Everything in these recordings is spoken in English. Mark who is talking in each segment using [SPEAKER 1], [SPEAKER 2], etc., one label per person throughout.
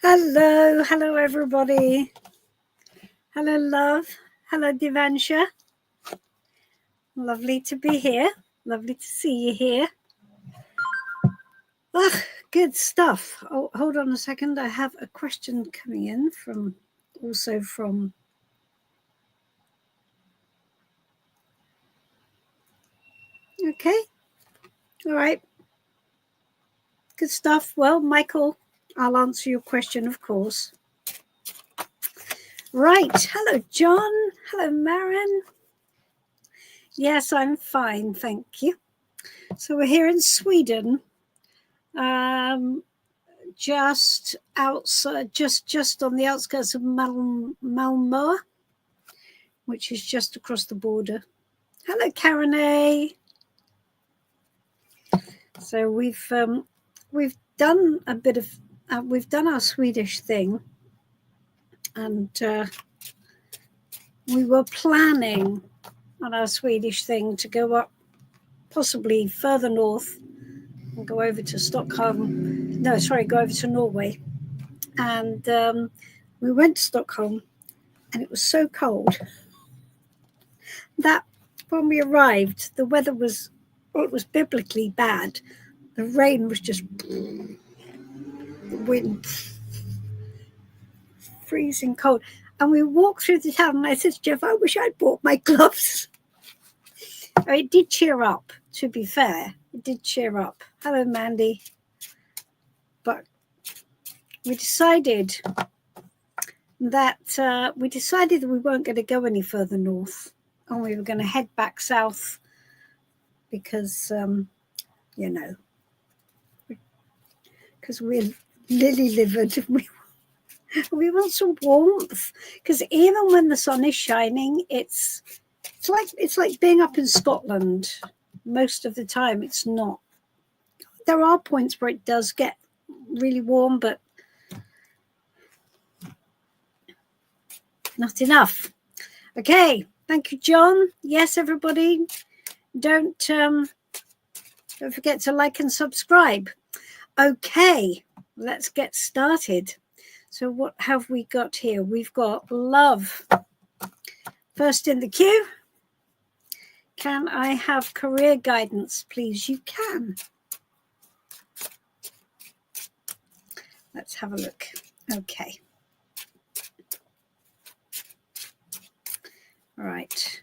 [SPEAKER 1] Hello everybody. Hello, love. Hello, Divansha. Lovely to be here. Lovely to see you here. Good stuff. Oh, hold on a second. I have a question coming in from. Okay. All right. Good stuff. Well, Michael, I'll answer your question, of course. Right. Hello, John. Hello, Marin. Yes, I'm fine. Thank you. So we're here in Sweden. Just outside, just on the outskirts of Malmö, which is just across the border. Hello, Karen A. So we've done a bit of we've done our Swedish thing, and we were planning on our Swedish thing to go up, possibly further north, and go over to Stockholm. No, sorry, go over to Norway, and we went to Stockholm, and it was so cold that when we arrived, the weather was, well, it was biblically bad. The rain was just, the wind, freezing cold. And we walked through the town, and I said to Jeff, I wish I'd bought my gloves. It did cheer up, to be fair. It did cheer up. Hello, Mandy. But we decided that we weren't going to go any further north, and we were going to head back south because, because we're lily-livered. We want some warmth, because even when the sun is shining, it's like being up in Scotland. Most of the time, it's not. There are points where it does get really warm, but not enough. Okay, thank you, John. Yes, everybody, don't forget to like and subscribe. Okay, let's get started. So what have we got here? We've got love. First in the queue. Can I have career guidance, please? You can. Let's have a look. Okay. All right.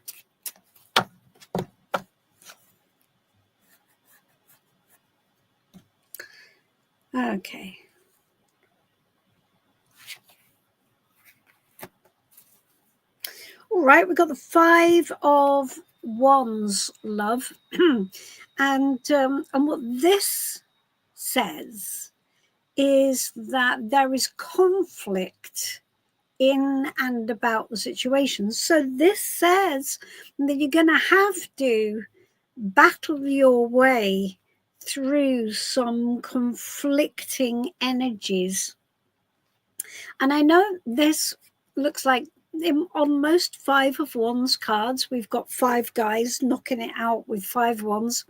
[SPEAKER 1] Okay. All right, we've got the 5 of Wands, love. And what this says is that there is conflict in and about the situation. So this says that you're going to have to battle your way through some conflicting energies. And I know this looks like, on most 5 of Wands cards, we've got 5 guys knocking it out with 5 wands.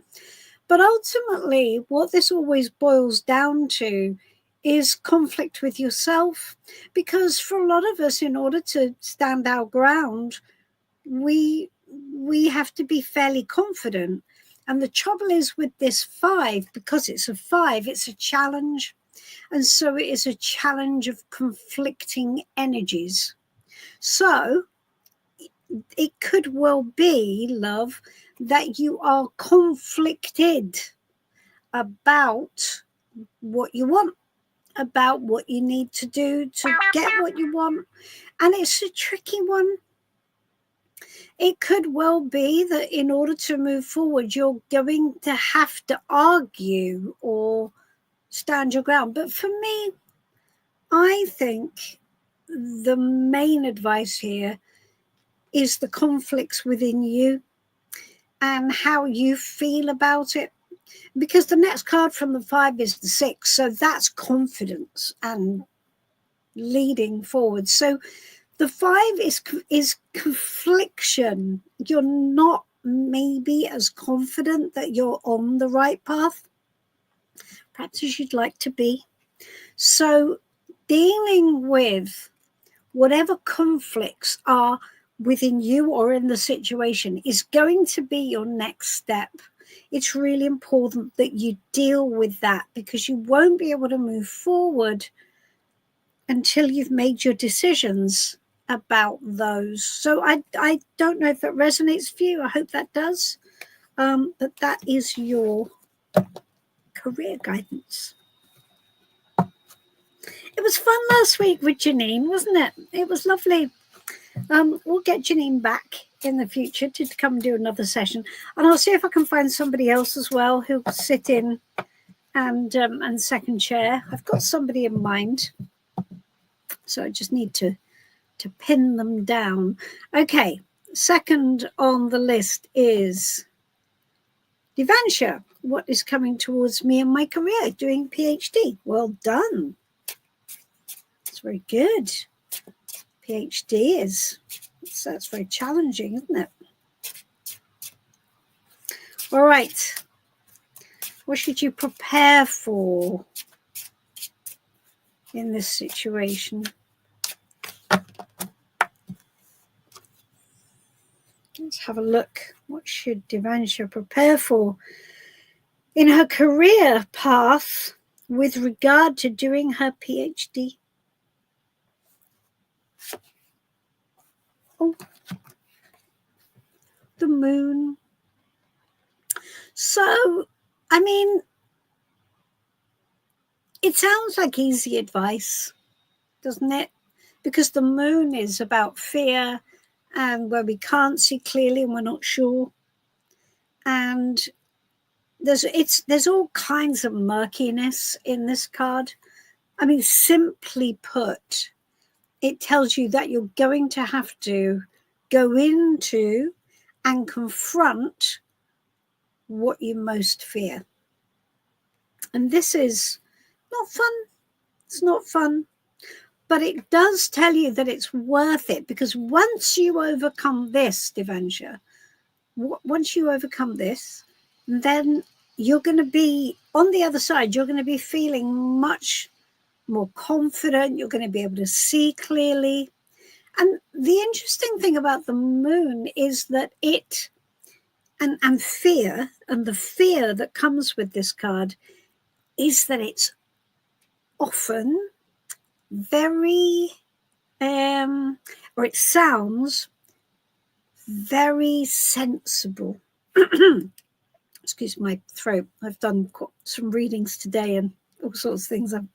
[SPEAKER 1] But ultimately, what this always boils down to is conflict with yourself. Because for a lot of us, in order to stand our ground, we have to be fairly confident. And the trouble is with this 5, because it's a 5, it's a challenge. And so it is a challenge of conflicting energies. So it could well be, love, that you are conflicted about what you want, about what you need to do to get what you want. And it's a tricky one. It could well be that in order to move forward, you're going to have to argue or stand your ground. But for me, I think the main advice here is the conflicts within you and how you feel about it. Because the next card from the 5 is the 6. So that's confidence and leading forward. So the 5 is confliction. You're not maybe as confident that you're on the right path, perhaps as you'd like to be. So dealing with whatever conflicts are within you or in the situation is going to be your next step. It's really important that you deal with that, because you won't be able to move forward until you've made your decisions about those. So I don't know if that resonates for you. I hope that does. But that is your career guidance. It was fun last week with Janine, wasn't it? It was lovely. We'll get Janine back in the future to come do another session, and I'll see if I can find somebody else as well who'll sit in and second chair. I've got somebody in mind, so I just need to pin them down. Okay, second on the list is Devansha. What is coming towards me in my career? Doing PhD. Well done. It's very good. PhD that's very challenging, isn't it? All right. What should you prepare for in this situation? Let's have a look. What should Devansha prepare for in her career path with regard to doing her PhD? Oh, the moon. So, I mean, it sounds like easy advice, doesn't it? Because the moon is about fear and where we can't see clearly and we're not sure. And there's all kinds of murkiness in this card. I mean, simply put, it tells you that you're going to have to go into and confront what you most fear. And this is not fun. It's not fun. But it does tell you that it's worth it, because once you overcome this, Devansha, once you overcome this, then you're going to be on the other side. You're going to be feeling much more confident. You're going to be able to see clearly. And the interesting thing about the moon is that it, and fear, and the fear that comes with this card is that it's often very, or it sounds very sensible. Excuse my throat. I've done some readings today and all sorts of things. I've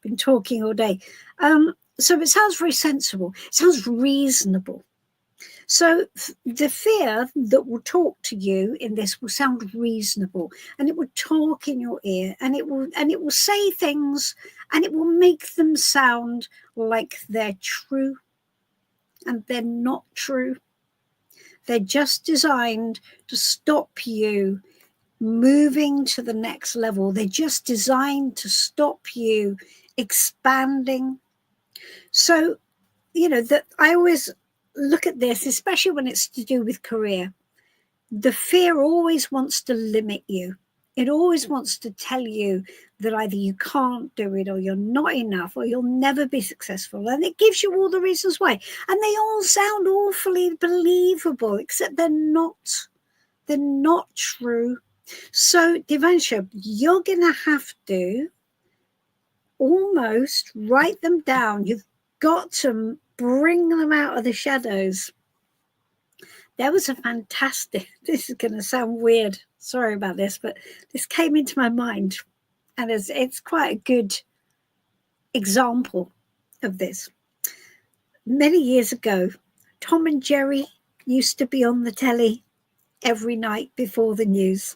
[SPEAKER 1] been talking all day. So it sounds very sensible. It sounds reasonable. So the fear that will talk to you in this will sound reasonable, and it will talk in your ear, and it will say things, and it will make them sound like they're true, and they're not true. They're just designed to stop you moving to the next level. They're just designed to stop you expanding. So, you know, that I always look at this, especially when it's to do with career. The fear always wants to limit you. It always wants to tell you that either you can't do it, or you're not enough, or you'll never be successful. And it gives you all the reasons why. And they all sound awfully believable, except they're not. They're not true. So, Devansha, you're going to have to almost write them down. You've got to bring them out of the shadows. There was a fantastic, this is going to sound weird, sorry about this, but this came into my mind, and it's quite a good example of this. Many years ago, Tom and Jerry used to be on the telly every night before the news,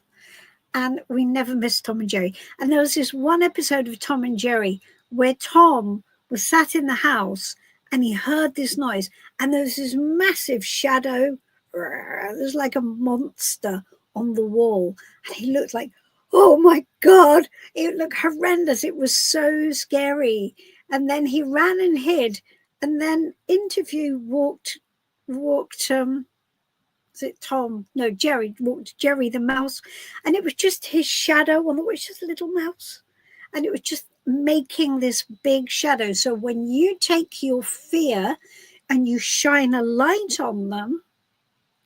[SPEAKER 1] and we never missed Tom and Jerry. And there was this one episode of Tom and Jerry where Tom was sat in the house and he heard this noise, and there was this massive shadow. There's like a monster on the wall, and he looked like, oh my God, it looked horrendous. It was so scary. And then he ran and hid, and then walked is it Tom? No, Jerry walked Jerry the mouse, and it was just his shadow on the wall. It was just a little mouse, and it was just making this big shadow. So when you take your fear and you shine a light on them,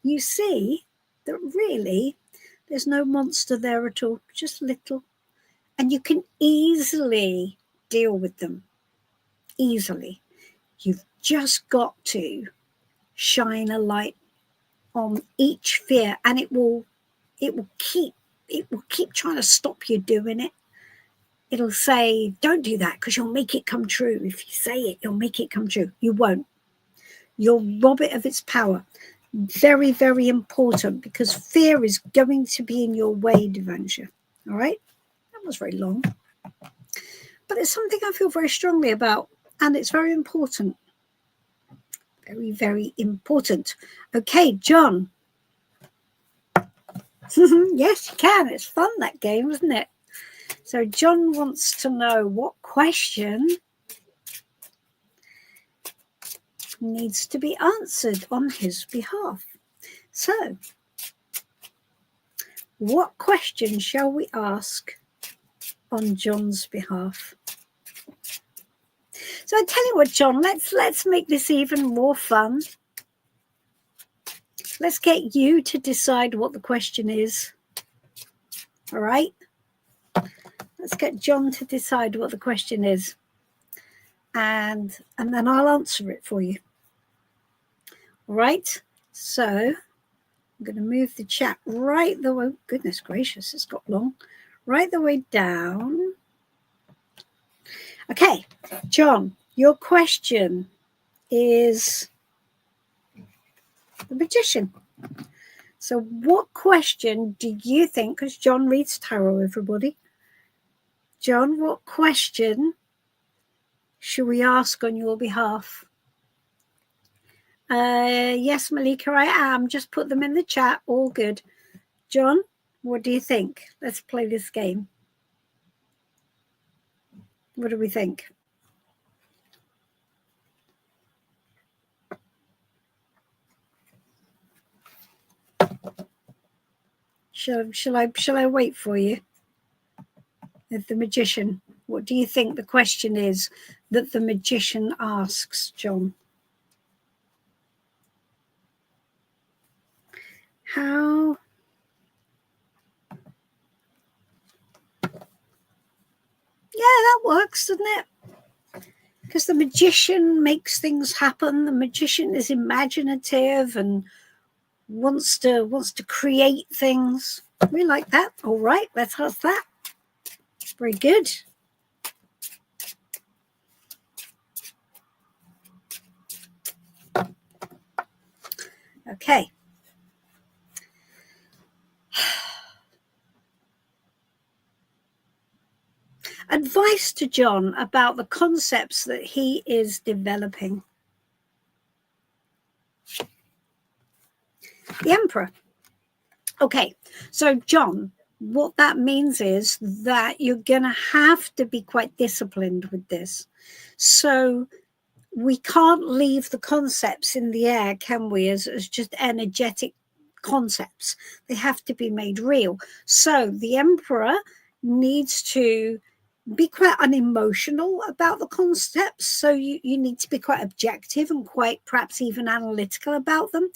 [SPEAKER 1] you see that really there's no monster there at all, just little. And you can easily deal with them. Easily. You've just got to shine a light on each fear, and it will keep trying to stop you doing it. It'll say, don't do that because you'll make it come true. If you say it, you'll make it come true. You won't. You'll rob it of its power. Very, very important, because fear is going to be in your way, Devansha. All right? That was very long. But it's something I feel very strongly about, and it's very important. Very, very important. Okay, John. Yes, you can. It's fun, that game, isn't it? So John wants to know what question needs to be answered on his behalf. So, what question shall we ask on John's behalf? So I tell you what, John, let's make this even more fun. Let's get you to decide what the question is. All right? Let's get John to decide what the question is. And then I'll answer it for you. All right? So I'm going to move the chat right the way. Goodness gracious, it's got long. Right the way down. Okay, John, your question is the magician. So what question do you think, because John reads tarot, everybody. John, what question should we ask on your behalf? Yes, Malika, I am. Just put them in the chat. All good. John, what do you think? Let's play this game. What do we think? Shall I wait for you? The magician. What do you think the question is that the magician asks, John? How? Yeah, that works, doesn't it? Because the magician makes things happen. The magician is imaginative and wants to create things. We like that. All right, let's ask that. Very good. Okay. Advice to John about the concepts that he is developing. The Emperor. Okay, so John, what that means is that you're going to have to be quite disciplined with this. So we can't leave the concepts in the air, can we, as just energetic concepts. They have to be made real. So the Emperor needs to be quite unemotional about the concepts. So you need to be quite objective and quite perhaps even analytical about them.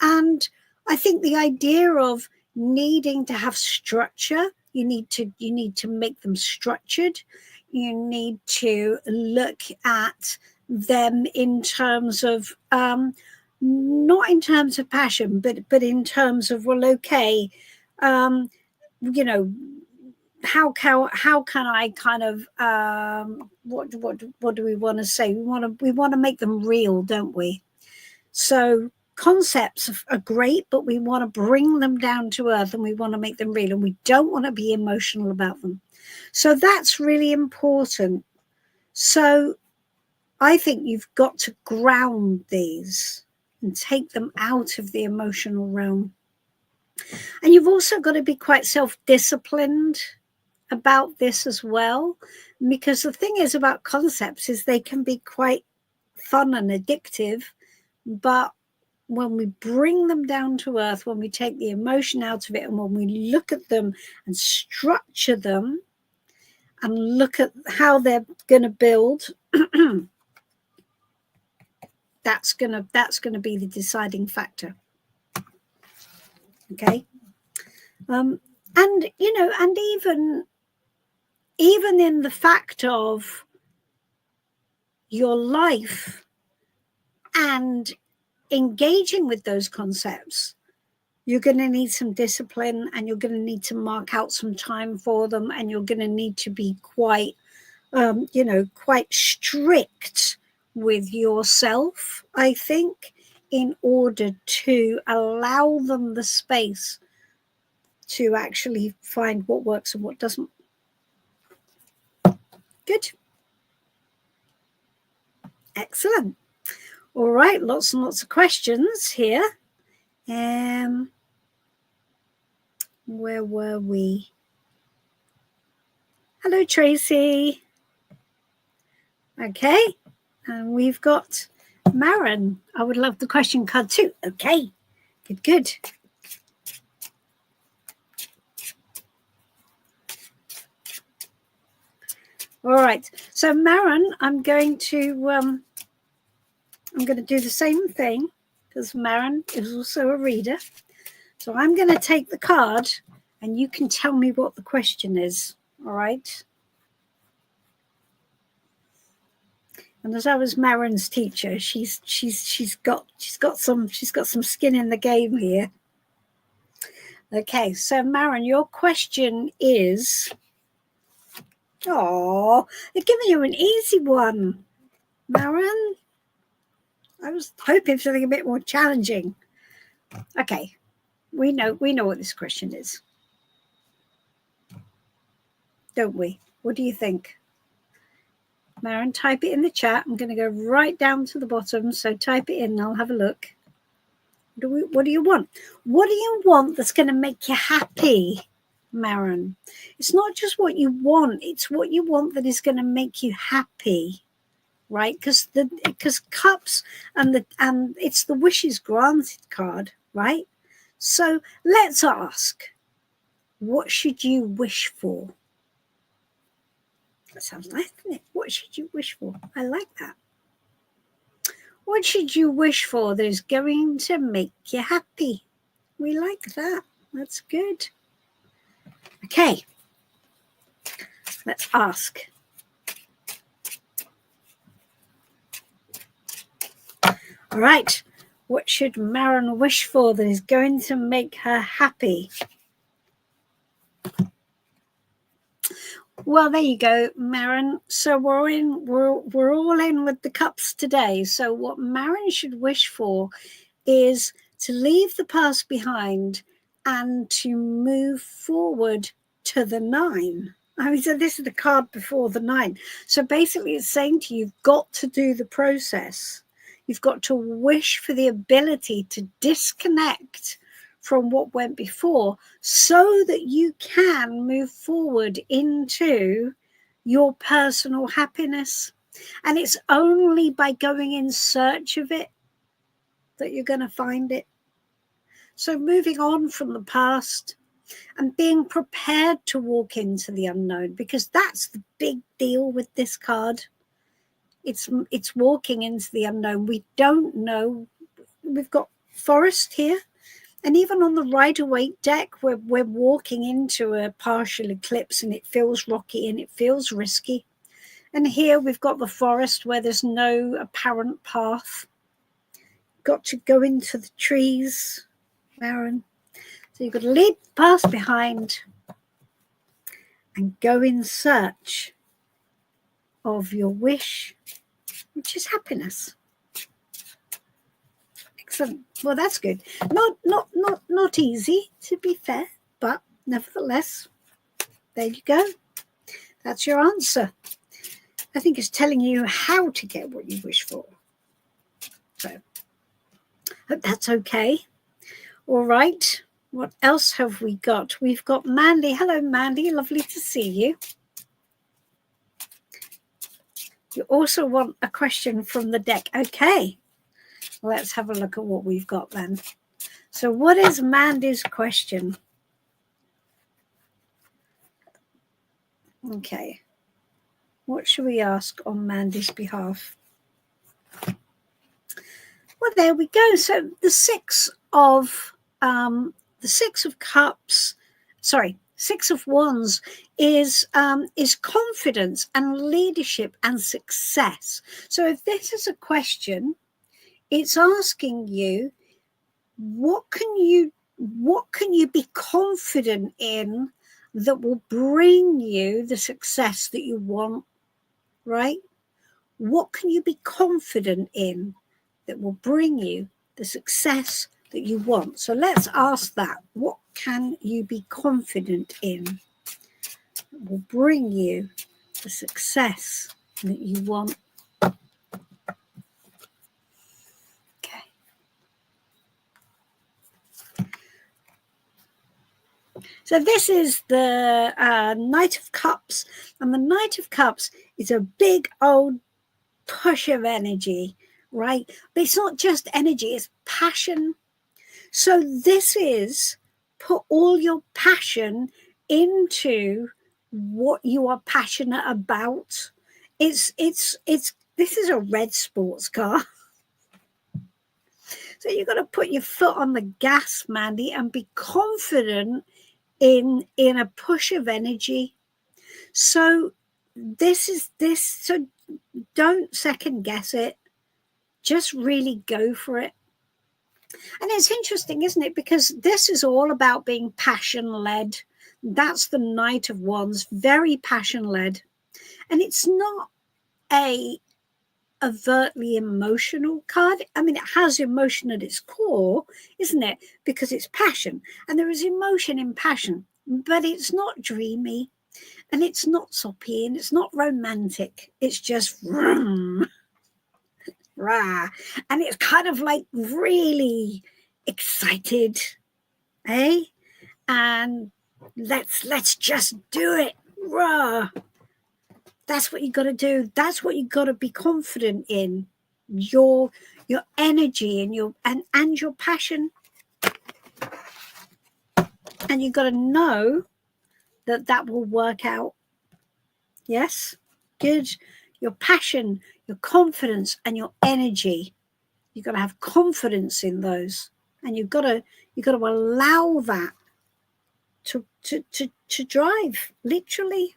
[SPEAKER 1] And I think the idea of needing to have structure, you need to make them structured. You need to look at them in terms of not in terms of passion, but in terms of, well, okay, you know, how can I kind of what do we want to say? We want to make them real, don't we? So concepts are great, but we want to bring them down to earth and we want to make them real, and we don't want to be emotional about them. So that's really important. So I think you've got to ground these and take them out of the emotional realm. And you've also got to be quite self-disciplined about this as well, because the thing is about concepts is they can be quite fun and addictive, but when we bring them down to earth, when we take the emotion out of it, and when we look at them and structure them, and look at how they're going to build, that's going to be the deciding factor. Okay. And you know, and even in the fact of your life and engaging with those concepts, you're going to need some discipline, and you're going to need to mark out some time for them, and you're going to need to be quite you know, quite strict with yourself, I think, in order to allow them the space to actually find what works and what doesn't. Good. Excellent. All right, lots and lots of questions here. Where were we? Hello, Tracy. Okay, and we've got Maren. I would love the question card too. Okay, good. All right, so Maren, I'm going to do the same thing, because Maren is also a reader. So I'm going to take the card, and you can tell me what the question is. All right. And as I was Maren's teacher, she's got some skin in the game here. Okay, so Maren, your question is, oh, they're giving you an easy one, Maren. I was hoping for something a bit more challenging. Okay, we know what this question is, don't we? What do you think? Maren, type it in the chat. I'm going to go right down to the bottom, so type it in and I'll have a look. What do you want? What do you want that's going to make you happy, Maren? It's not just what you want, it's what you want that is going to make you happy, right? Because cups and it's the wishes granted card, right? So let's ask, what should you wish for? That sounds nice, doesn't it? What should you wish for? I like that. What should you wish for that is going to make you happy? We like that. That's good. Okay. Let's ask. All right. What should Maren wish for that is going to make her happy? Well, there you go, Maren. So we're all in with the cups today. So what Maren should wish for is to leave the past behind and to move forward to the 9. I mean, so this is the card before the 9. So basically it's saying to you, you've got to do the process. You've got to wish for the ability to disconnect from what went before, so that you can move forward into your personal happiness. And it's only by going in search of it that you're going to find it. So moving on from the past and being prepared to walk into the unknown, because that's the big deal with this card. It's walking into the unknown. We don't know. We've got forest here. And even on the Rider-Waite deck, we're walking into a partial eclipse, and it feels rocky and it feels risky. And here we've got the forest where there's no apparent path. Got to go into the trees, Maren. So you've got to leave the past behind and go in search of your wish, which is happiness. Excellent. Well, that's good. Not easy, to be fair, but nevertheless, there you go. That's your answer. I think it's telling you how to get what you wish for. So, hope that's okay. All right. What else have we got? We've got Mandy. Hello, Mandy. Lovely to see you. You also want a question from the deck. Okay. Let's have a look at what we've got then. So what is Mandy's question? Okay. What should we ask on Mandy's behalf? Well, there we go. So the Six of Cups, sorry, Six of Wands is confidence and leadership and success. So if this is a question, it's asking you, what can you be confident in that will bring you the success that you want, right? What can you be confident in that will bring you the success that you want? So let's ask that. What can you be confident in that will bring you the success that you want? Okay. So this is the Knight of Cups, and the Knight of Cups is a big old push of energy, right? But it's not just energy, it's passion. So this is put all your passion into what you are passionate about. It's this is a red sports car. So you've got to put your foot on the gas, Mandy, and be confident in a push of energy. So so don't second guess it. Just really go for it. And it's interesting, isn't it? Because this is all about being passion-led. That's the Knight of Wands, very passion-led. And it's not a overtly emotional card. I mean, it has emotion at its core, isn't it? Because it's passion. And there is emotion in passion. But it's not dreamy. And it's not soppy. And it's not romantic. It's just... rah. And it's kind of like really excited, eh? And let's just do it. Rah. That's what you got to do. That's what you got to be confident in. Your energy and your passion. And you got to know that will work out. Yes? Good. Your passion, your confidence, and your energy. You've got to have confidence in those, and you've got to allow that to drive, literally.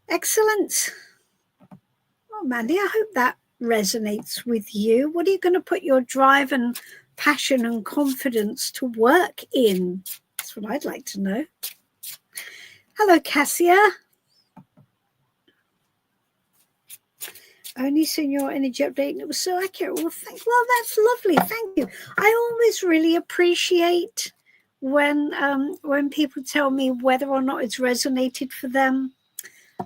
[SPEAKER 1] Excellent. Oh, Mandy, I hope that resonates with you. What are you going to put your drive and passion and confidence to work in? That's what I'd like to know. Hello, Cassia. Only seen your energy update and it was so accurate. Well, that's lovely. Thank you. I always really appreciate when people tell me whether or not it's resonated for them.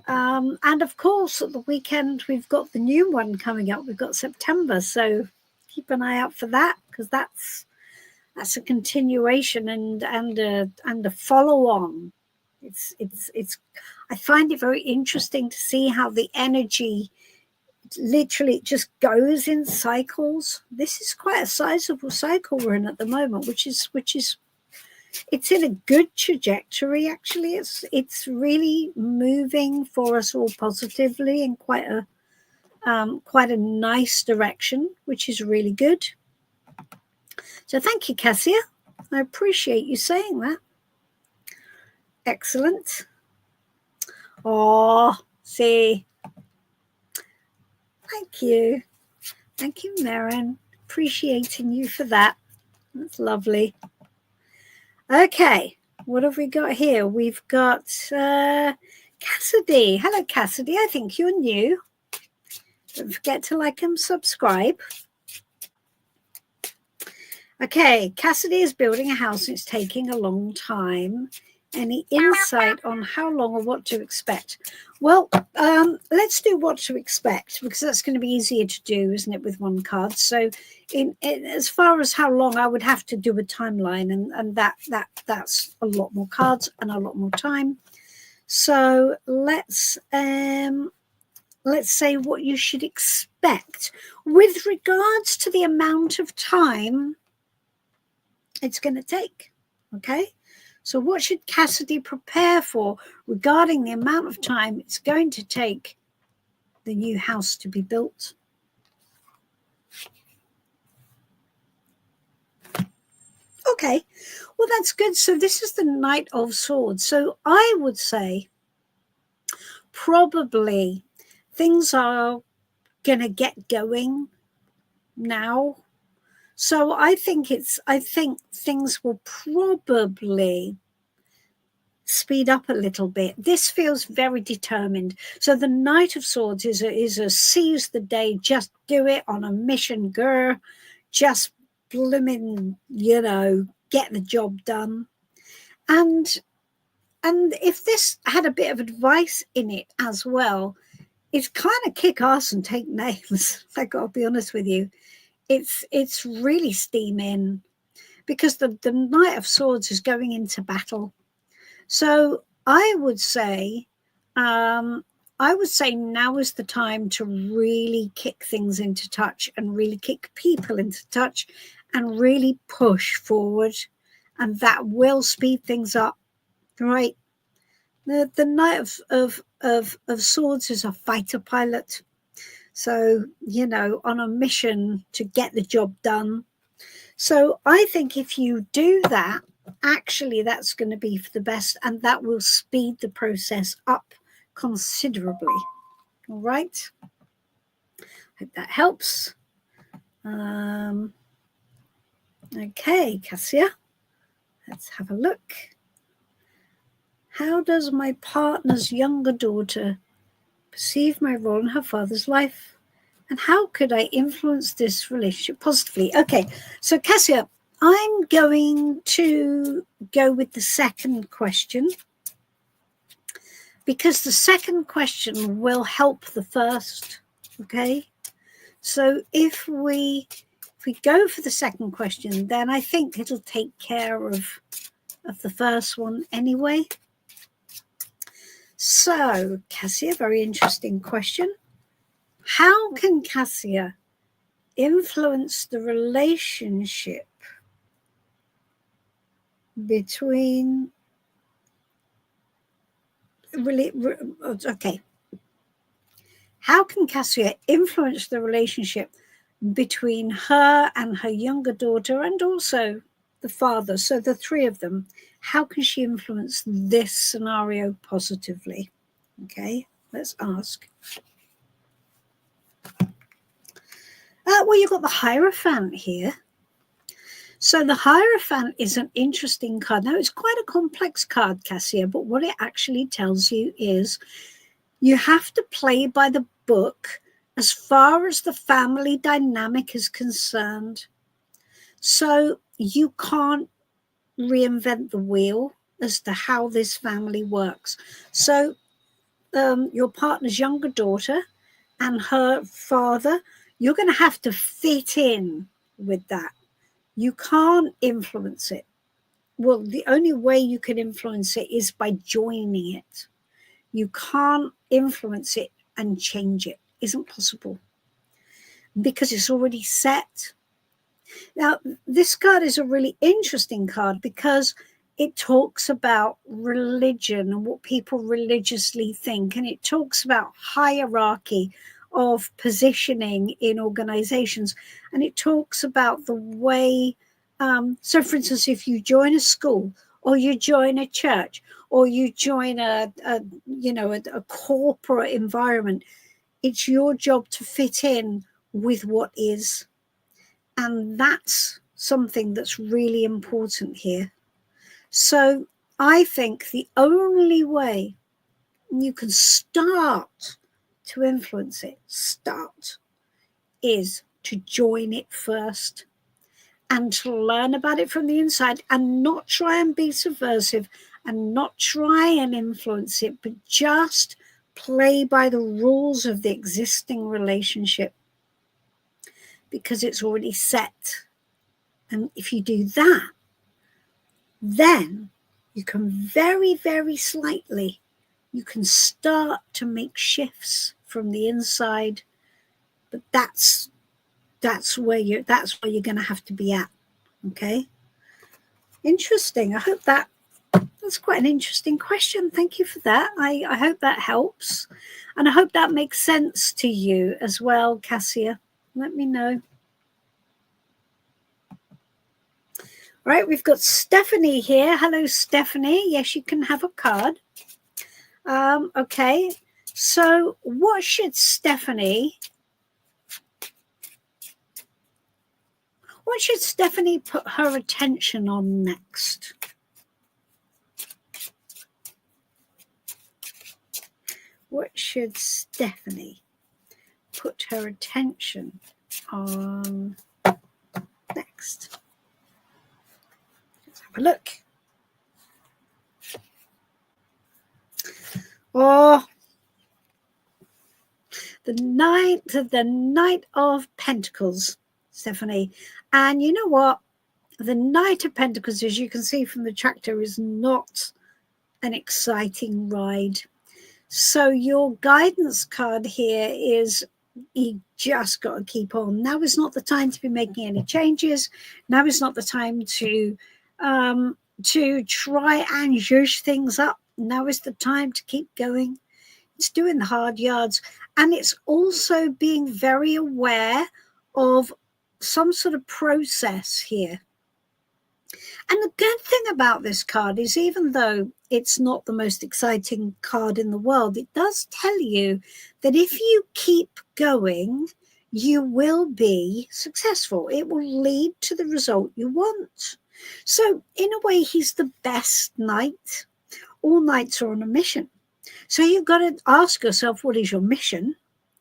[SPEAKER 1] And of course, at the weekend, we've got the new one coming up. We've got September. So keep an eye out for that, because that's a continuation and a follow on. It's I find it very interesting to see how the energy literally just goes in cycles. This is quite a sizable cycle we're in at the moment, which is it's in a good trajectory. Actually, it's really moving for us all positively in quite a nice direction, which is really good. So thank you, Cassia. I appreciate you saying that. Excellent. Oh, see. Thank you. Thank you, Maren. Appreciating you for that. That's lovely. Okay, what have we got here? We've got Cassidy. Hello, Cassidy. I think you're new. Don't forget to like and subscribe. Okay, Cassidy is building a house and it's taking a long time. Any insight on how long or what to expect? Well, let's do what to expect, because that's going to be easier to do, isn't it, with one card? So as far as how long, I would have to do a timeline, and that's a lot more cards and a lot more time. So let's say what you should expect with regards to the amount of time it's going to take. Okay, So what should Cassidy prepare for regarding the amount of time it's going to take the new house to be built? Okay, well, that's good. So this is the Knight of Swords. So I would say probably things are going to get going now. So I think things will probably speed up a little bit. This feels very determined. So the Knight of Swords is a seize the day, just do it, on a mission, girl, just blooming, get the job done. And if this had a bit of advice in it as well, it's kind of kick ass and take names. I gotta be honest with you. It's really steam in, because the Knight of Swords is going into battle. So I would say now is the time to really kick things into touch, and really kick people into touch, and really push forward, and that will speed things up, right? The Knight of Swords is a fighter pilot, so on a mission to get the job done. So I think if you do that, actually that's going to be for the best, and that will speed the process up considerably. All right, hope that helps. Okay, Cassia, let's have a look. How does my partner's younger daughter perceive my role in her father's life, and how could I influence this relationship positively? Okay, so Cassia, I'm going to go with the second question, because the second question will help the first. Okay, so if we go for the second question, then I think it'll take care of the first one anyway. So Cassia, very interesting question. How can Cassia influence the relationship between how can Cassia influence the relationship between her and her younger daughter, and also the father, so the three of them? How can she influence this scenario positively? Okay, let's ask. Well, you've got the Hierophant here. So the Hierophant is an interesting card. Now, it's quite a complex card, Cassia, but what it actually tells you is you have to play by the book as far as the family dynamic is concerned. So you can't reinvent the wheel as to how this family works. So your partner's younger daughter and her father, you're going to have to fit in with that. You can't influence it. Well, the only way you can influence it is by joining it. You can't influence it and change it. Isn't possible, because it's already set. Now, this card is a really interesting card because it talks about religion and what people religiously think, and it talks about hierarchy of positioning in organizations, and it talks about the way so for instance, if you join a school, or you join a church, or you join a corporate environment, it's your job to fit in with what is, and that's something that's really important here. So I think the only way you can start to influence it, is to join it first, and to learn about it from the inside, and not try and be subversive, and not try and influence it, but just play by the rules of the existing relationship, because it's already set. And if you do that, then you can very, very slightly, you can start to make shifts from the inside. But that's where you're going to have to be at. Okay, interesting. I hope that That's quite an interesting question. Thank you for that. I hope that helps. And I hope that makes sense to you as well, Cassia. Let me know. All right, we've got Stephanie here. Hello, Stephanie. Yes, you can have a card. Okay, so what should Stephanie put her attention on next? What should Stephanie put her attention on next? Let's have a look. Oh, the Knight of Pentacles, Stephanie. And you know what? The Knight of Pentacles, as you can see from the tractor, is not an exciting ride. So your guidance card here is you just got to keep on. Now is not the time to be making any changes. Now is not the time to try and zhuzh things up. Now is the time to keep going. It's doing the hard yards, and it's also being very aware of some sort of process here. And the good thing about this card is, even though it's not the most exciting card in the world, it does tell you that if you keep going, you will be successful. It will lead to the result you want. So in a way, he's the best knight. All knights are on a mission. So you've got to ask yourself, what is your mission,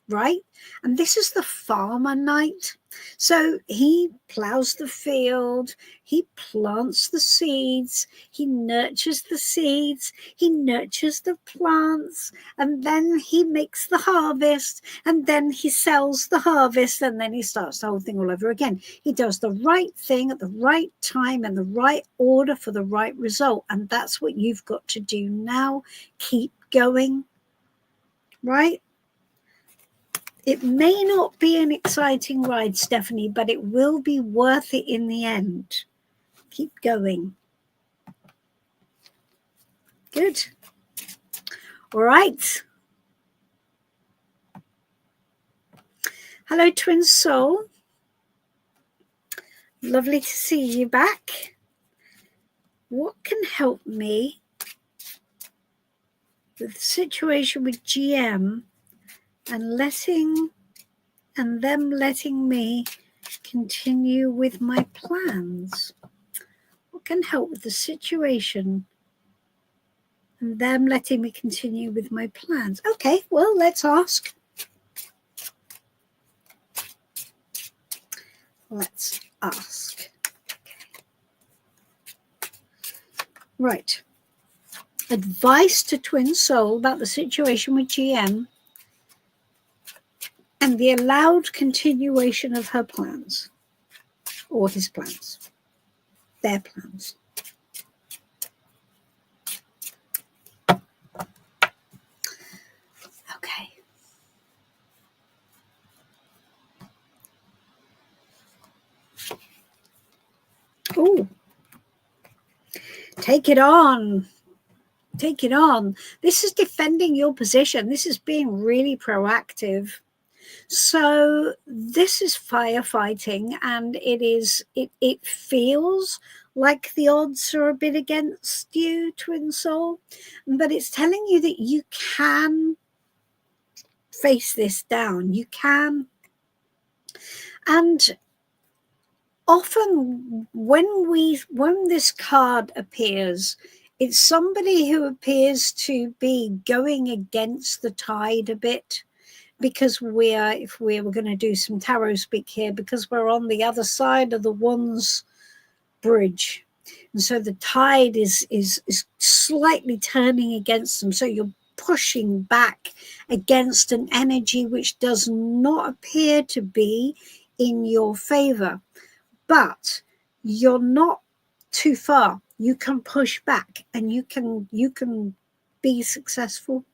[SPEAKER 1] right? And this is the farmer knight. So he plows the field, he plants the seeds, he nurtures the seeds, he nurtures the plants, and then he makes the harvest, and then he sells the harvest, and then he starts the whole thing all over again. He does the right thing at the right time and the right order for the right result. And that's what you've got to do now. Keep going, right? It may not be an exciting ride, Stephanie, but it will be worth it in the end. Keep going. Good. All right. Hello, Twin Soul. Lovely to see you back. What can help me with the situation with GM and them letting me continue with my plans? What can help with the situation and them letting me continue with my plans? Okay, well, let's ask. Let's ask. Okay. Right. Advice to Twin Soul about the situation with GM and the allowed continuation of her plans, or his plans, their plans. Okay. Oh, take it on. Take it on. This is defending your position. This is being really proactive. So this is firefighting, and it feels like the odds are a bit against you, Twin Soul, but it's telling you that you can face this down. You can. And often when this card appears, it's somebody who appears to be going against the tide a bit, because if we were going to do some tarot speak here, because we're on the other side of the Wands bridge, and so the tide is slightly turning against them. So you're pushing back against an energy which does not appear to be in your favor, but you're not too far. You can push back, and you can be successful.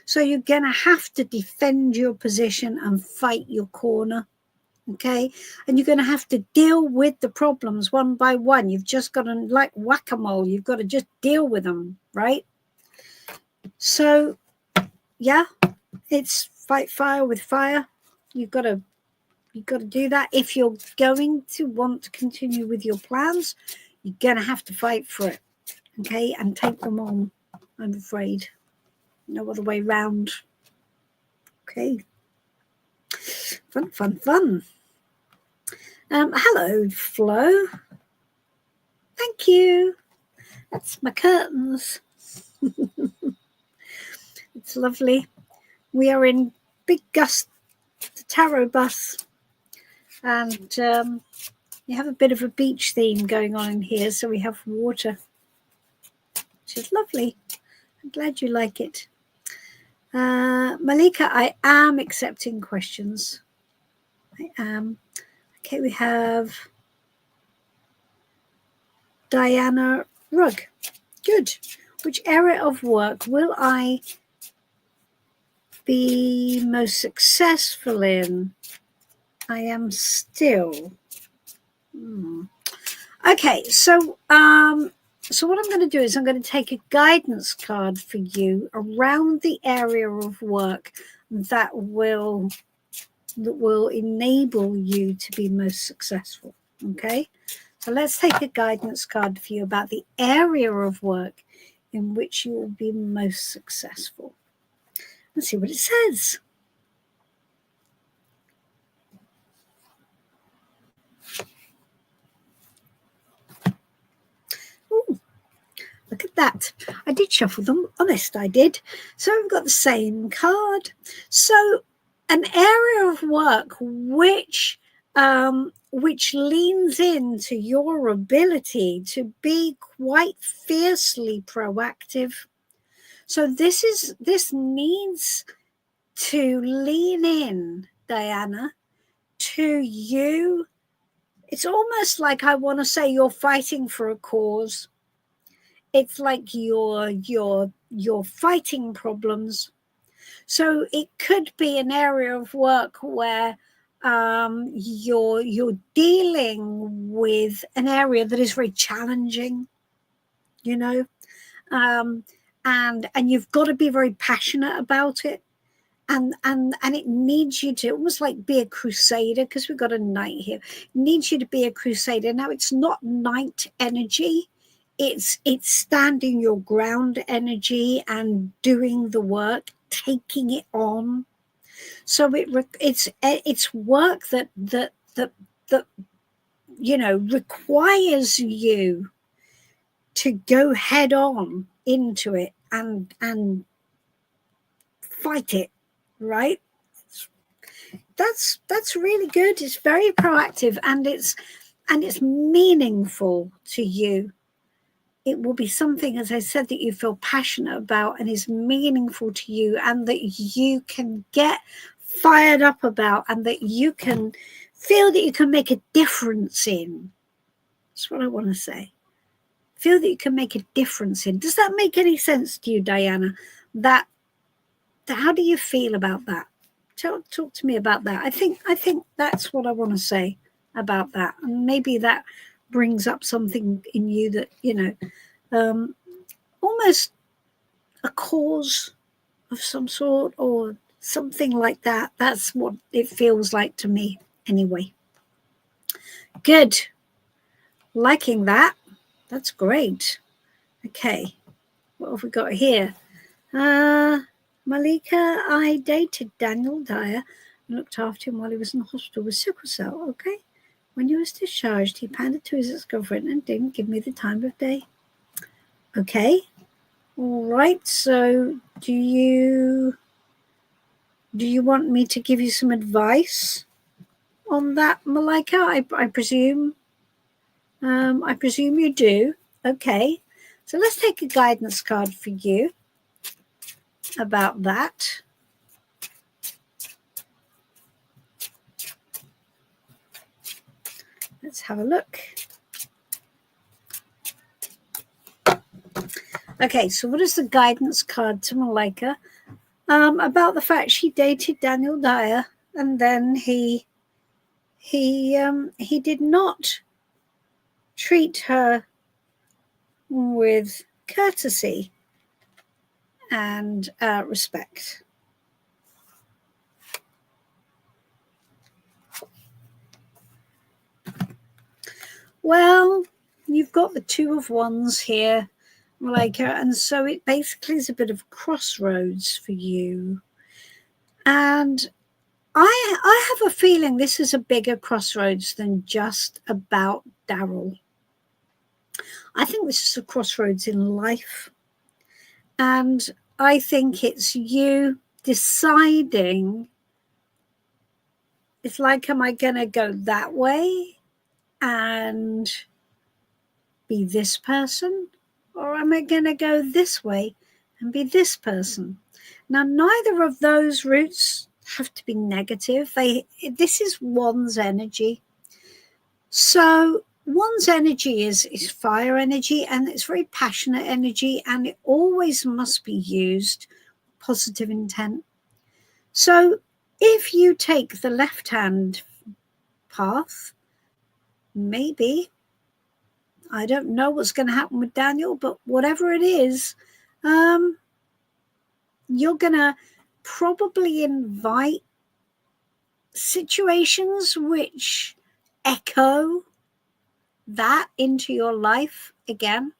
[SPEAKER 1] So you're going to have to defend your position and fight your corner, Okay, and you're going to have to deal with the problems one by one. You've just got to, like whack-a-mole, you've got to just deal with them, right? So yeah, it's fight fire with fire. You've got to do that. If you're going to want to continue with your plans, you're going to have to fight for it, okay, and take them on. I'm afraid no other way round. Okay, fun. Hello, Flo. Thank you. That's my curtains. It's lovely. We are in Big Gus, the Tarot bus, and you have a bit of a beach theme going on in here, so we have water, which is lovely. I'm glad you like it. Malika, I am accepting questions. I am. Okay, we have Diana Rugg. Good. Which area of work will I be most successful in? I am still. Okay, so what I'm going to do is I'm going to take a guidance card for you around the area of work that will enable you to be most successful. Okay, so let's take a guidance card for you about the area of work in which you will be most successful. Let's see what it says. Ooh, look at that. I did shuffle them. Honest, I did. So we've got the same card. So an area of work which leans into your ability to be quite fiercely proactive. So this needs to lean in, Diana, to you. It's almost like I want to say you're fighting for a cause. It's like you're fighting problems. So it could be an area of work where you're dealing with an area that is very challenging, you know, and you've got to be very passionate about it. And it needs you to almost like be a crusader, because we've got a knight here. It needs you to be a crusader. Now, it's not knight energy. It's standing your ground energy and doing the work, taking it on. So it's work that requires you to go head on into it and fight it. Right, that's really good. It's very proactive, and it's meaningful to you. It will be something, as I said, that you feel passionate about and is meaningful to you, and that you can get fired up about, and that you can feel that you can make a difference in. That's what I want to say. Feel that you can make a difference in. Does that make any sense to you, Diana? How do you feel about that? Talk to me about that. I think that's what I want to say about that. And maybe that brings up something in you that, almost a cause of some sort or something like that. That's what it feels like to me anyway. Good. Liking that. That's great. Okay. What have we got here? Malika, I dated Daniel Dyer and looked after him while he was in the hospital with sickle cell. Okay. When he was discharged, he pandered to his ex-girlfriend and didn't give me the time of day. Okay. All right. So do you want me to give you some advice on that, Malika? I presume. I presume you do. Okay. So let's take a guidance card for you about that. Let's have a look. Okay, so what is the guidance card to Malika about the fact she dated Daniel Dyer and then he he did not treat her with courtesy and respect. Well, you've got the Two of Wands here, Malika, and so it basically is a bit of crossroads for you. And I have a feeling this is a bigger crossroads than just about Daryl. I think this is a crossroads in life. And I think it's you deciding, it's like, am I going to go that way and be this person? Or am I going to go this way and be this person? Now, neither of those routes have to be negative. This is one's energy. So one's energy is fire energy, and it's very passionate energy, and it always must be used positive intent. So if you take the left-hand path, maybe, I don't know what's going to happen with Daniel, but whatever it is, you're going to probably invite situations which echo that into your life again.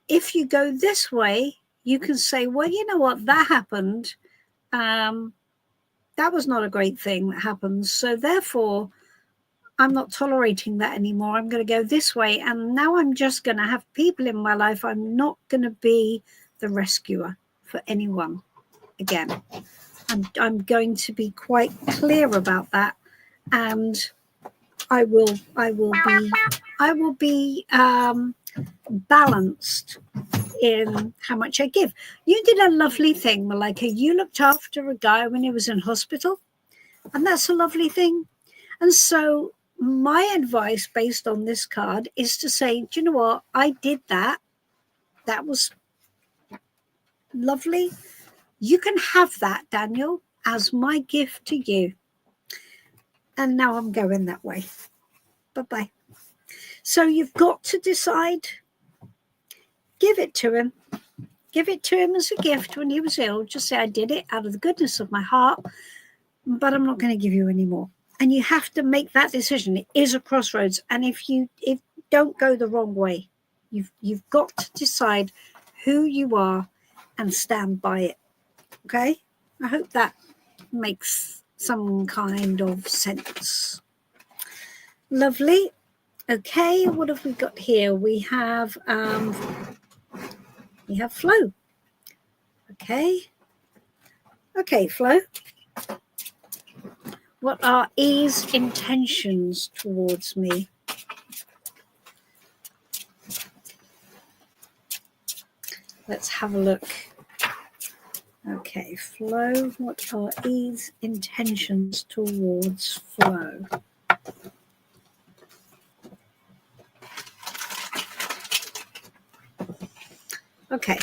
[SPEAKER 1] If you go this way, you can say, well, you know what, that happened. That was not a great thing that happened. So therefore, I'm not tolerating that anymore. I'm going to go this way. And now I'm just going to have people in my life. I'm not going to be the rescuer for anyone again. I'm going to be quite clear about that. And I will be balanced in how much I give. You did a lovely thing, Malika. You looked after a guy when he was in hospital, and that's a lovely thing. And so my advice based on this card is to say, do you know what? I did that. That was lovely. You can have that, Daniel, as my gift to you. And now I'm going that way. Bye-bye. So you've got to decide. Give it to him. Give it to him as a gift when he was ill. Just say, I did it out of the goodness of my heart, but I'm not going to give you any more. And you have to make that decision. It is a crossroads. And if don't go the wrong way, you've got to decide who you are and stand by it. Okay? I hope that makes some kind of sense. Lovely. Okay, what have we got here? We have Flo. Okay, Flo. What are E's intentions towards me? Let's have a look. Okay, Flo, what are E's intentions towards Flo? Okay.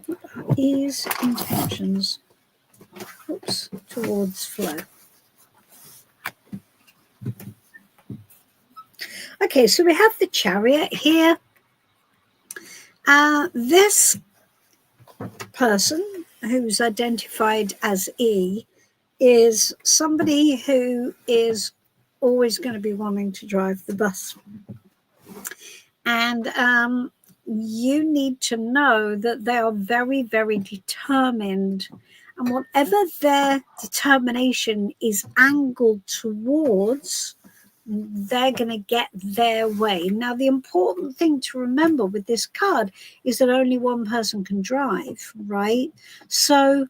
[SPEAKER 1] What are E's intentions towards Flo? Okay, so we have the Chariot here. This person who's identified as E is somebody who is always going to be wanting to drive the bus. And you need to know that they are very, very determined. And whatever their determination is angled towards, they're going to get their way. Now, the important thing to remember with this card is that only one person can drive, right? So,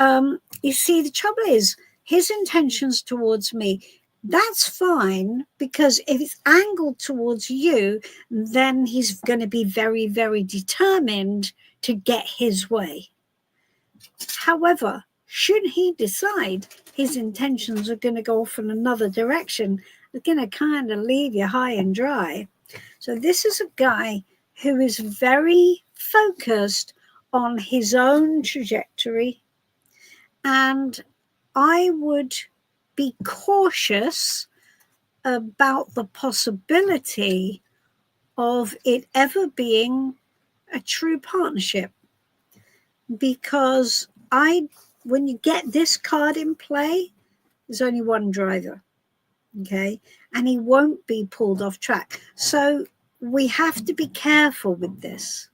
[SPEAKER 1] you see, the trouble is his intentions towards me, that's fine, because if it's angled towards you, then he's going to be very, very determined to get his way. However, should he decide his intentions are going to go off in another direction, they're going to kind of leave you high and dry. So this is a guy who is very focused on his own trajectory, and I would be cautious about the possibility of it ever being a true partnership, because when you get this card in play, there's only one driver, okay, and he won't be pulled off track. So we have to be careful with this.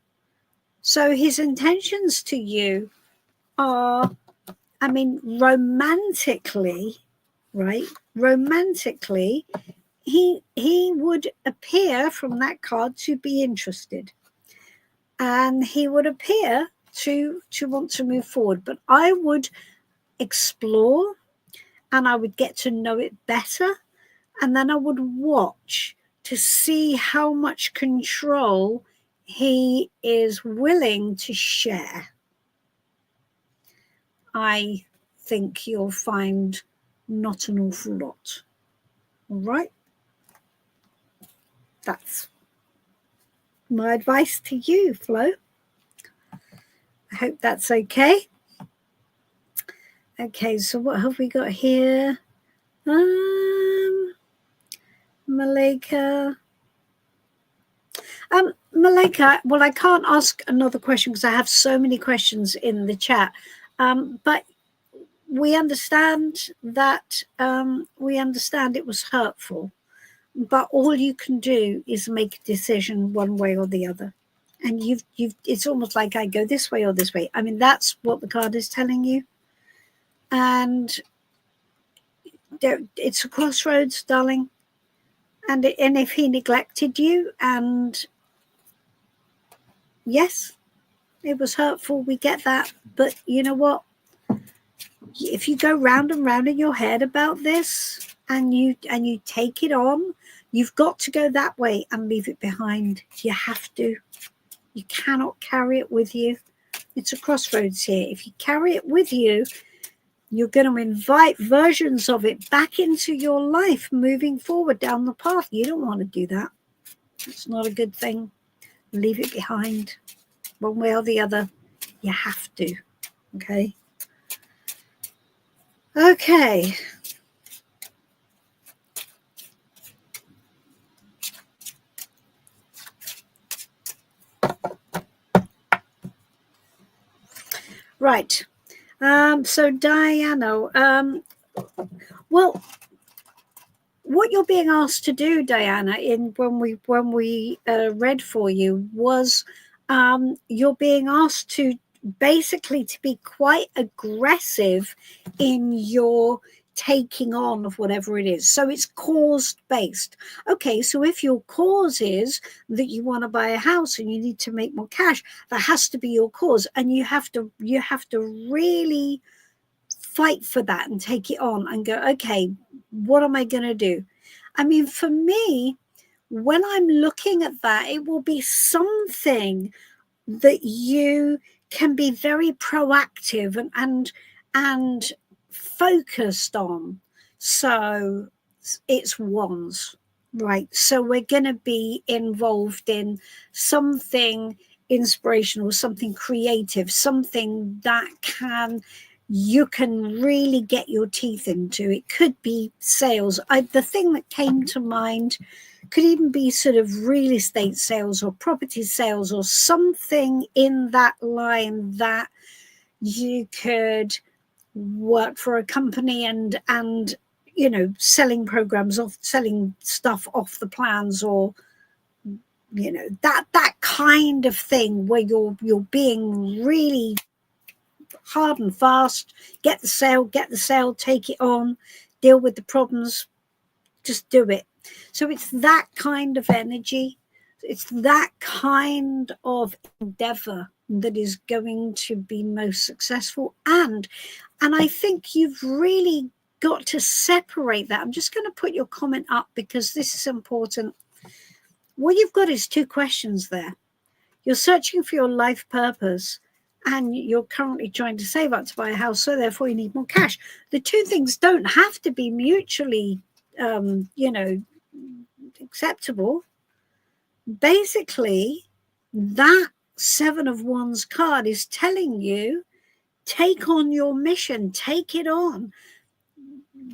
[SPEAKER 1] So his intentions to you are, I mean, romantically, right? Romantically, he would appear from that card to be interested, and he would appear to want to move forward. But I would explore, and I would get to know it better, and then I would watch to see how much control he is willing to share. I think you'll find not an awful lot. All right? That's my advice to you, Flo. I hope that's okay. Okay, so what have we got here? Malika. Malika, well, I can't ask another question because I have so many questions in the chat. But we understand that it was hurtful. But all you can do is make a decision one way or the other. And it's almost like I go this way or this way. I mean, that's what the card is telling you. And it's a crossroads, darling. And if he neglected you, and yes, it was hurtful, we get that. But you know what? If you go round and round in your head about this, and you take it on, you've got to go that way and leave it behind. You have to. You cannot carry it with you. It's a crossroads here. If you carry it with you, you're going to invite versions of it back into your life moving forward down the path. You don't want to do that. It's not a good thing. Leave it behind. One way or the other, you have to. Okay? Okay. Right. So Diana, well, what you're being asked to do, Diana, when we read for you was you're being asked to basically to be quite aggressive in your taking on of whatever it is. So it's cause based. Okay, so if your cause is that you want to buy a house and you need to make more cash, that has to be your cause, and you have to really fight for that and take it on and go, okay, what am I going to do? I mean, for me, when I'm looking at that, it will be something that you can be very proactive and focused on. So it's wands, right? So we're going to be involved in something inspirational, something creative, something that you can really get your teeth into. It could be sales. The thing that came to mind could even be sort of real estate sales or property sales or something in that line that you could work for a company and you know, selling programs off, selling stuff off the plans, or you know, that kind of thing where you're being really hard and fast. Get the sale, take it on, deal with the problems, just do it. So it's that kind of energy. It's that kind of endeavor that is going to be most successful. And I think you've really got to separate that. I'm just going to put your comment up because this is important. What you've got is two questions there. You're searching for your life purpose, and you're currently trying to save up to buy a house, so therefore you need more cash. The two things don't have to be mutually, you know, acceptable. Basically, that Seven of Wands card is telling you, take on your mission, take it on,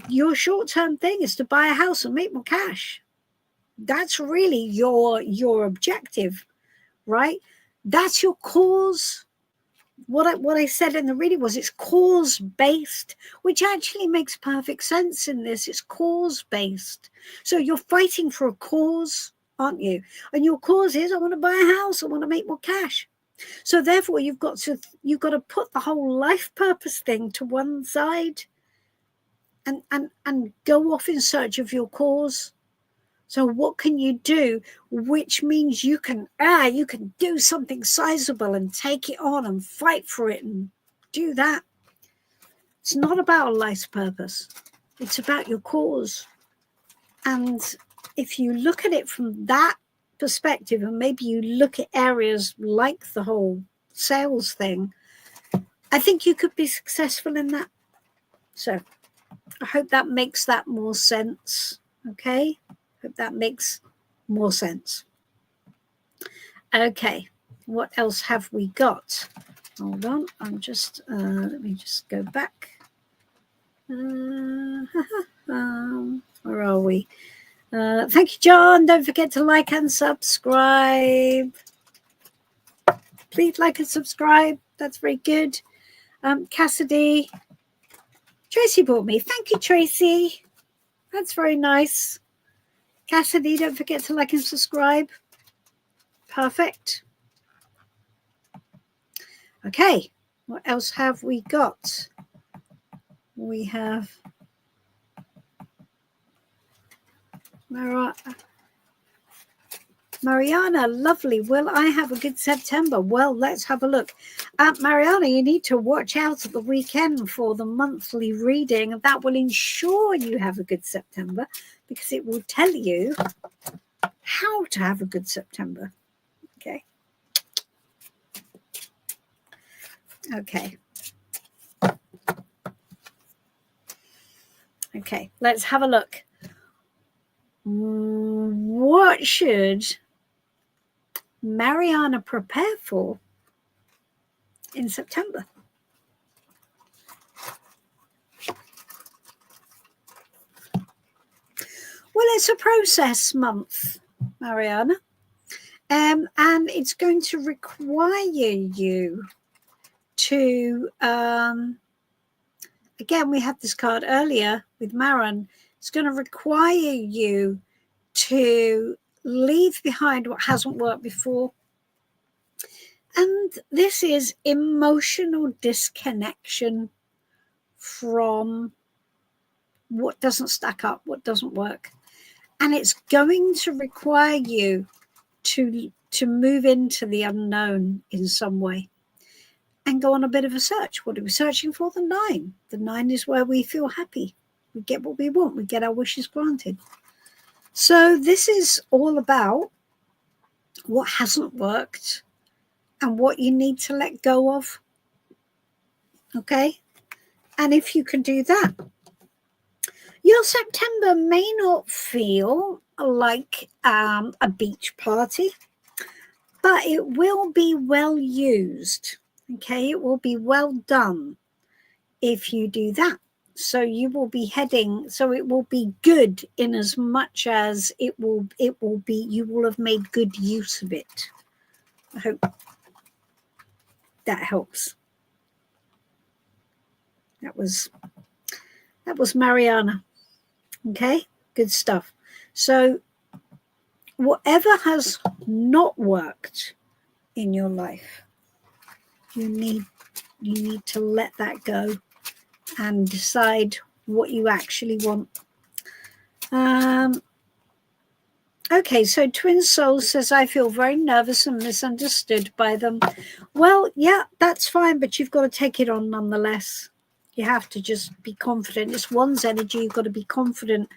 [SPEAKER 1] your short-term thing is to buy a house and make more cash. That's really your objective, right? That's your cause. What I said in the reading was it's cause-based, which actually makes perfect sense in this. It's cause-based. So you're fighting for a cause, aren't you? And your cause is, I want to buy a house, I want to make more cash. So therefore you've got to put the whole life purpose thing to one side and go off in search of your cause. So what can you do? Which means you can do something sizable and take it on and fight for it and do that. It's not about a life's purpose. It's about your cause. And if you look at it from that perspective, and maybe you look at areas like the whole sales thing, I think you could be successful in that. So I hope that makes that more sense. Okay. Hope that makes more sense. Okay, what else have we got? Hold on, I'm just let me just go back. Where are we? Thank you, John. Don't forget to like and subscribe. Please like and subscribe. That's very good. Cassidy, Tracy bought me. Thank you, Tracy. That's very nice. Cassidy, don't forget to like and subscribe. Perfect. Okay, what else have we got? We have Mariana, lovely. Will I have a good September? Well, let's have a look. Mariana, you need to watch out at the weekend for the monthly reading. That will ensure you have a good September because it will tell you how to have a good September. Okay. Okay. Okay, let's have a look. What should Mariana prepare for in September? Well, it's a process month, Mariana, and it's going to require you to, again, we had this card earlier with Maron. It's going to require you to leave behind what hasn't worked before. And this is emotional disconnection from what doesn't stack up, what doesn't work. And it's going to require you to move into the unknown in some way and go on a bit of a search. What are we searching for? The 9. The 9 is where we feel happy. We get what we want. We get our wishes granted. So this is all about what hasn't worked and what you need to let go of. Okay? And if you can do that, your September may not feel like a beach party, but it will be well used. Okay? It will be well done if you do that. So you will be heading, so it will be good in as much as it will be, you will have made good use of it. I hope that helps. That was Mariana. Okay, good stuff. So whatever has not worked in your life, you need to let that go and decide what you actually want. Okay, so Twin Soul says, I feel very nervous and misunderstood by them. Well, yeah, that's fine, but you've got to take it on nonetheless. You have to just be confident. It's one's energy. You've got to be confident.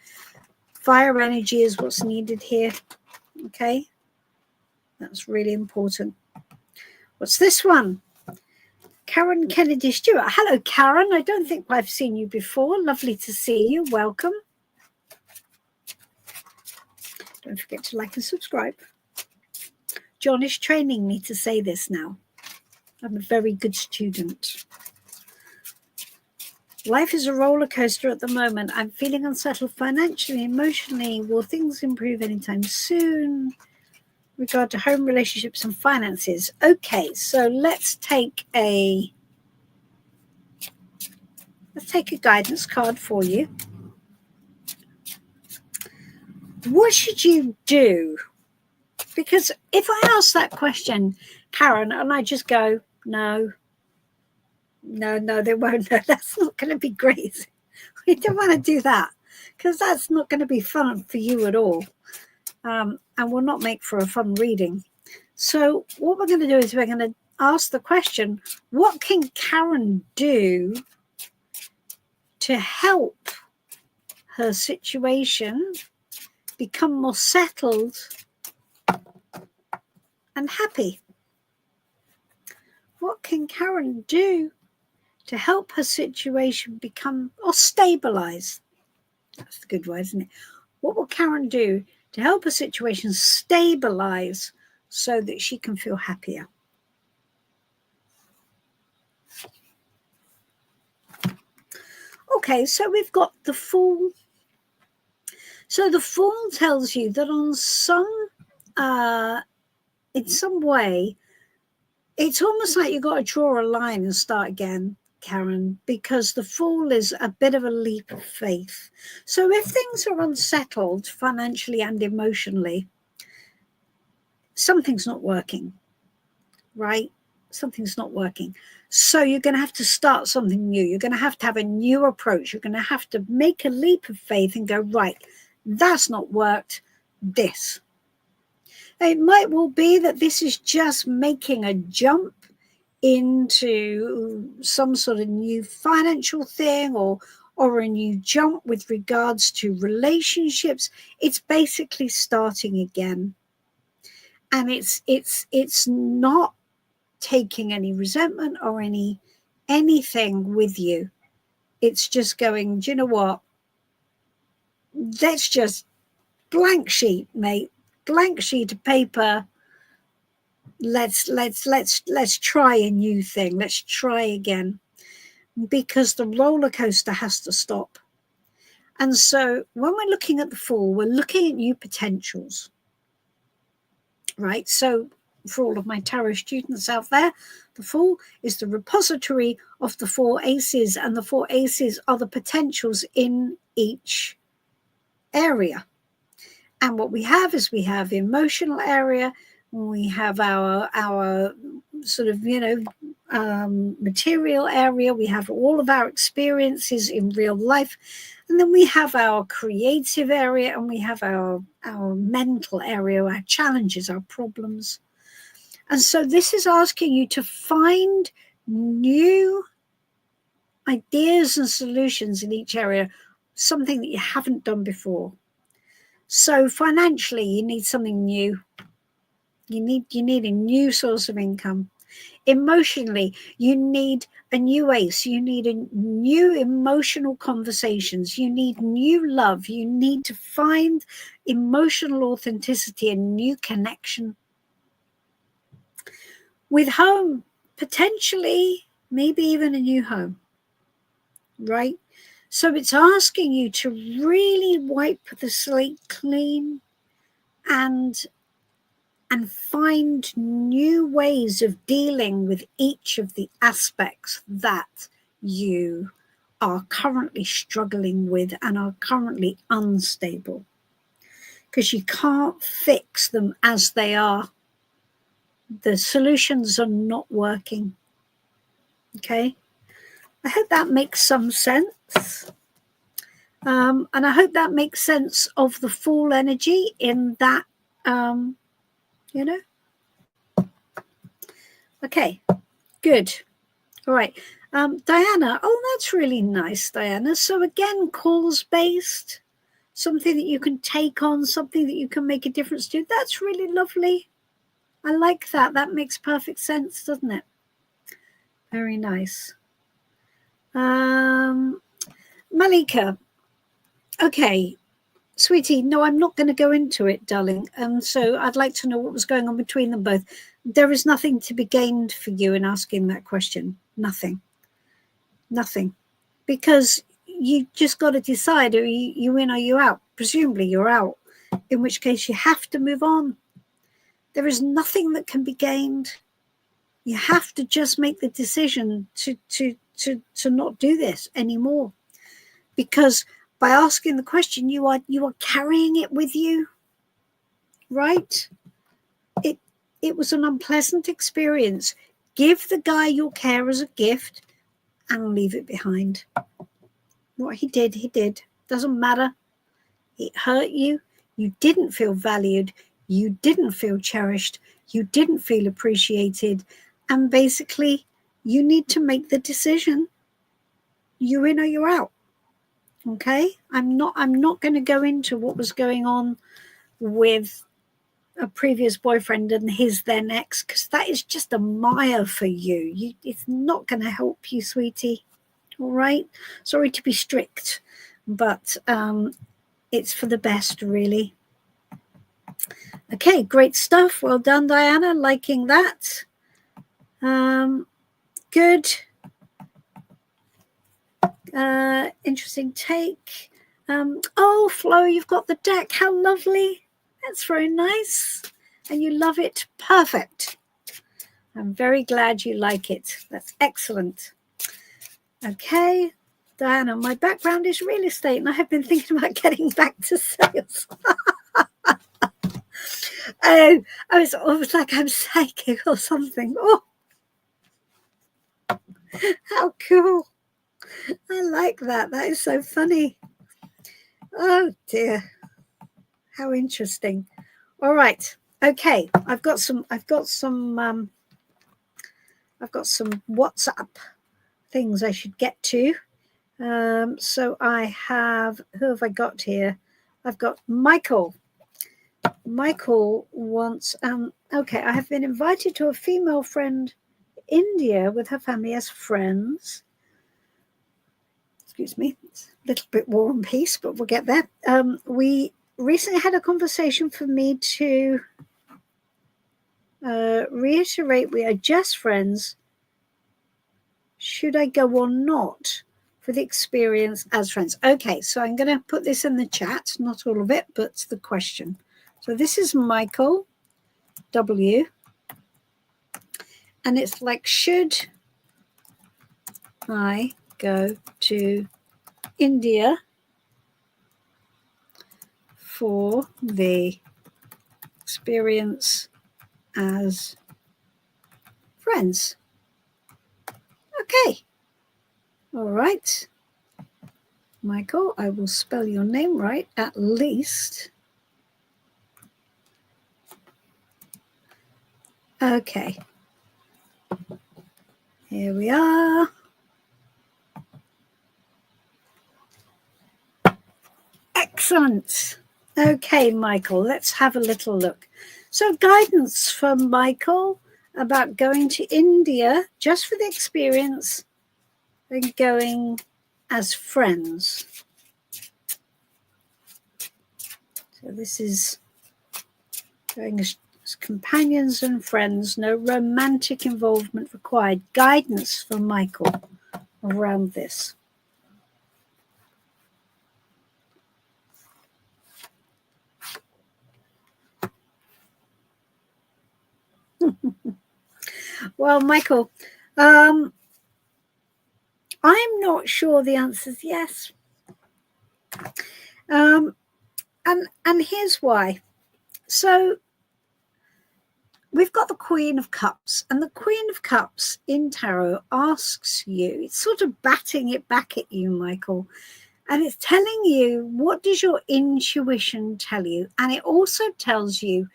[SPEAKER 1] Fire energy is what's needed here. Okay, that's really important. What's this one? Karen Kennedy Stewart. Hello, Karen. I don't think I've seen you before. Lovely to see you. Welcome. Don't forget to like and subscribe. John is training me to say this now. I'm a very good student. Life is a roller coaster at the moment. I'm feeling unsettled financially, emotionally. Will things improve anytime soon? Regard to home relationships and finances. Okay, so let's take a guidance card for you. What should you do? Because if I ask that question, Karen, and I just go, no, they won't. No, that's not going to be great. We don't want to do that because that's not going to be fun for you at all, and will not make for a fun reading. So what we're going to do is we're going to ask the question, what can Karen do to help her situation become more settled and happy? What can Karen do to help her situation become or stabilize? That's the good word, isn't it? What will Karen do to help her situation stabilize so that she can feel happier? Okay, so we've got the Fool. So the Fool tells you that on in some way, it's almost like you've got to draw a line and start again, Karen, because the Fool is a bit of a leap of faith. So if things are unsettled financially and emotionally, something's not working, right? Something's not working. So you're going to have to start something new. You're going to have a new approach. You're going to have to make a leap of faith and go, right, that's not worked, this. It might well be that this is just making a jump into some sort of new financial thing or a new jump with regards to relationships. It's basically starting again. And it's not taking any resentment or anything with you. It's just going, do you know what? Let's just blank sheet, mate. Blank sheet of paper. Let's try a new thing. Let's try again. Because the roller coaster has to stop. And so when we're looking at the Fool, we're looking at new potentials. Right? So for all of my tarot students out there, the Fool is the repository of the 4 aces, and the 4 aces are the potentials in each area. And what we have is we have the emotional area, we have our sort of, material area, we have all of our experiences in real life, and then we have our creative area, and we have our mental area, our challenges, our problems. And so this is asking you to find new ideas and solutions in each area, something that you haven't done before. So financially, you need something new. You need a new source of income. Emotionally, you need a new ace. You need a new emotional conversations. You need new love. You need to find emotional authenticity and new connection. With home, potentially, maybe even a new home, right? So it's asking you to really wipe the slate clean and find new ways of dealing with each of the aspects that you are currently struggling with and are currently unstable, because you can't fix them as they are. The solutions are not working. Okay, I hope that makes some sense. And I hope that makes sense of the Fool energy in that, Okay, good. All right. Diana, oh, that's really nice, Diana. So again, calls-based, something that you can take on, something that you can make a difference to. That's really lovely. I like that. That makes perfect sense, doesn't it? Very nice. Malika, okay, sweetie, no, I'm not going to go into it, darling. So I'd like to know what was going on between them both. There is nothing to be gained for you in asking that question. Nothing. because you just got to decide, are you in or you out? Presumably you're out, in which case you have to move on. There is nothing that can be gained. You have to just make the decision to not do this anymore, because by asking the question, you are carrying it with you, right? It was an unpleasant experience. Give the guy your care as a gift and leave it behind. What he did, he did. Doesn't matter. It hurt you. You didn't feel valued. You didn't feel cherished. You didn't feel appreciated. And basically, you need to make the decision. You're in or you're out. Okay? I'm not going to go into what was going on with a previous boyfriend and his then ex, because that is just a mire for you. It's not going to help you, sweetie. All right? Sorry to be strict, but it's for the best, really. Okay, great stuff. Well done, Diana. Liking that. Good. Interesting take. Oh, Flo, you've got the deck. How lovely. That's very nice. And you love it. Perfect. I'm very glad you like it. That's excellent. Okay, Diana, my background is real estate, and I have been thinking about getting back to sales. Oh, it's almost like I'm psychic or something. Oh, how cool. I like that. That is so funny. Oh dear. How interesting. All right. Okay. I've got some WhatsApp things I should get to. So I have, who have I got here? I've got Michael. Michael wants, okay, I have been invited to a female friend in India with her family as friends. Excuse me, it's a little bit War and Peace, but we'll get there. We recently had a conversation for me to reiterate we are just friends. Should I go or not for the experience as friends? Okay, so I'm going to put this in the chat, not all of it, but the question. So this is Michael W. And it's like, should I go to India for the experience as friends? Okay. All right. Michael, I will spell your name right at least. Okay. Here we are. Excellent. Okay, Michael, let's have a little look. So guidance from Michael about going to India just for the experience and going as friends. So this is going as companions and friends, no romantic involvement required. Guidance from Michael around this. Well, Michael, I'm not sure the answer is yes. And here's why. So we've got the Queen of Cups, and the Queen of Cups in tarot asks you, it's sort of batting it back at you, Michael, and it's telling you, what does your intuition tell you? And it also tells you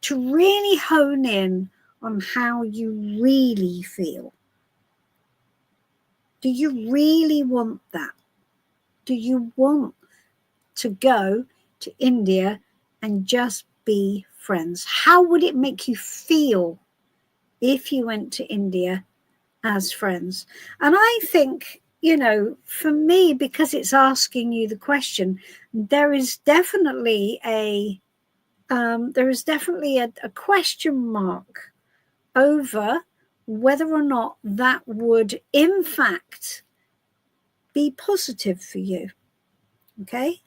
[SPEAKER 1] to really hone in on how you really feel. Do you really want that? Do you want to go to India and just be friends? How would it make you feel if you went to India as friends? And I think, you know, for me, because it's asking you the question, there is definitely a question mark over whether or not that would in fact be positive for you. Okay.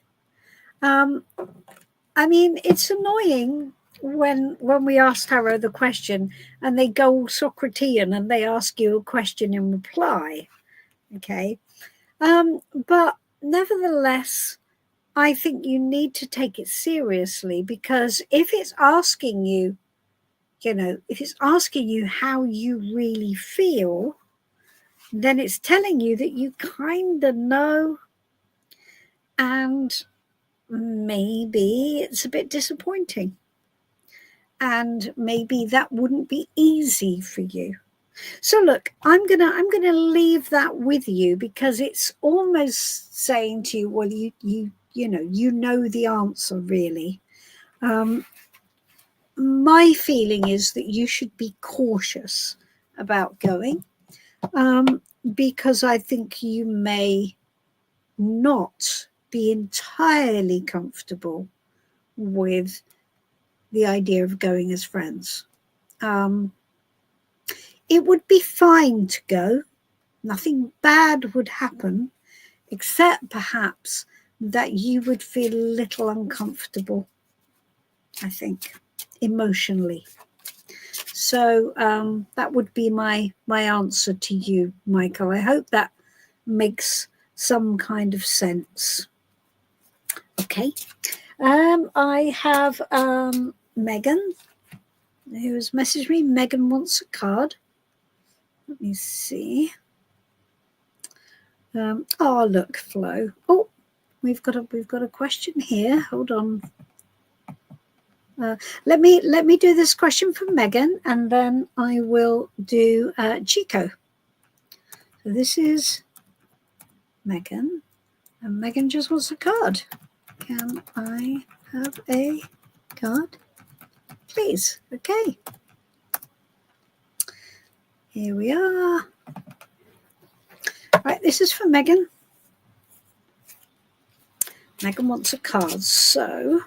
[SPEAKER 1] I mean, it's annoying when we ask tarot the question and they go all Socratean and they ask you a question in reply. Okay. But nevertheless, I think you need to take it seriously, because if it's asking you, if it's asking you how you really feel, then it's telling you that you kind of know, and maybe it's a bit disappointing, and maybe that wouldn't be easy for you. So look, I'm gonna leave that with you, because it's almost saying to you, well, you know the answer really. My feeling is that you should be cautious about going, because I think you may not be entirely comfortable with the idea of going as friends. It would be fine to go. Nothing bad would happen, except perhaps that you would feel a little uncomfortable, I think, emotionally. So that would be my answer to you, Michael. I hope that makes some kind of sense. Okay. I have Megan, who has messaged me. Megan wants a card. Let me see. Oh, look, Flo. Oh, we've got a question here. Hold on. Let me do this question for Megan, and then I will do Chico. So this is Megan, and Megan just wants a card. Can I have a card, please? Okay. Here we are. Right, this is for Megan. Megan wants a card, so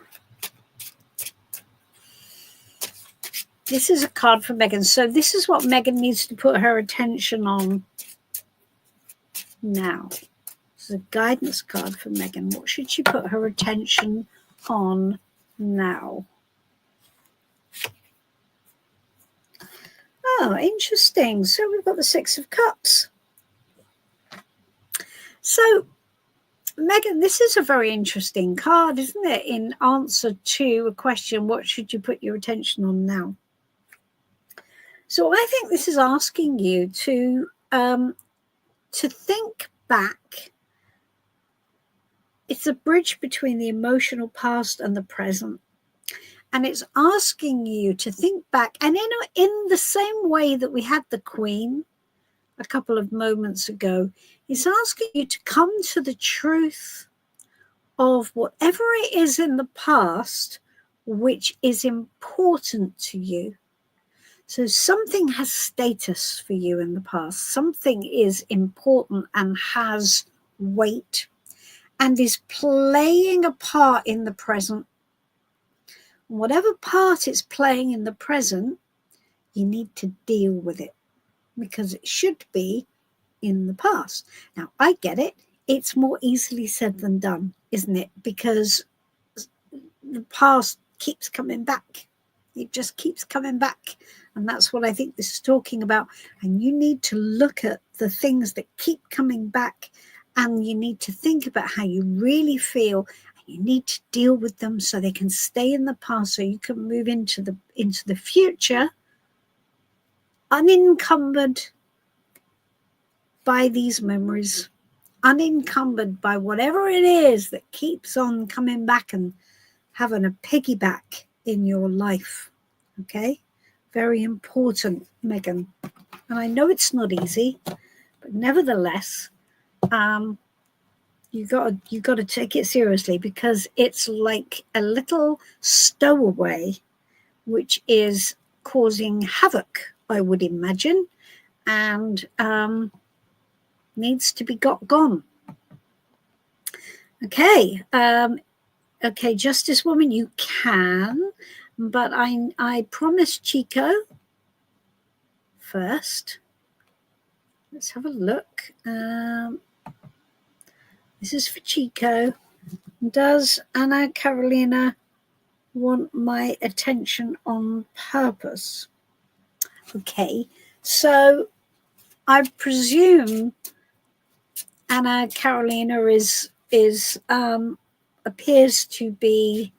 [SPEAKER 1] this is a card for Megan. So this is what Megan needs to put her attention on now. This is a guidance card for Megan. What should she put her attention on now? Oh, interesting. So we've got the Six of Cups. So, Megan, this is a very interesting card, isn't it? In answer to a question, what should you put your attention on now? So I think this is asking you to think back. It's a bridge between the emotional past and the present. And it's asking you to think back. And in the same way that we had the Queen a couple of moments ago, it's asking you to come to the truth of whatever it is in the past which is important to you. So something has status for you in the past. Something is important and has weight and is playing a part in the present. Whatever part it's playing in the present, you need to deal with it, because it should be in the past. Now, I get it. It's more easily said than done, isn't it? Because the past keeps coming back. It just keeps coming back. And that's what I think this is talking about. And you need to look at the things that keep coming back, and you need to think about how you really feel. You need to deal with them so they can stay in the past, so you can move into the future unencumbered by these memories, unencumbered by whatever it is that keeps on coming back and having a piggyback in your life. Okay? Very important, Megan. And I know it's not easy, but nevertheless, you got to take it seriously, because it's like a little stowaway which is causing havoc, I would imagine, and needs to be gone. Okay. Okay, Justice Woman, you can, but I promised Chico first. Let's have a look. This is for Chico. Does Anna Carolina want my attention on purpose? Okay, so I presume Anna Carolina appears to be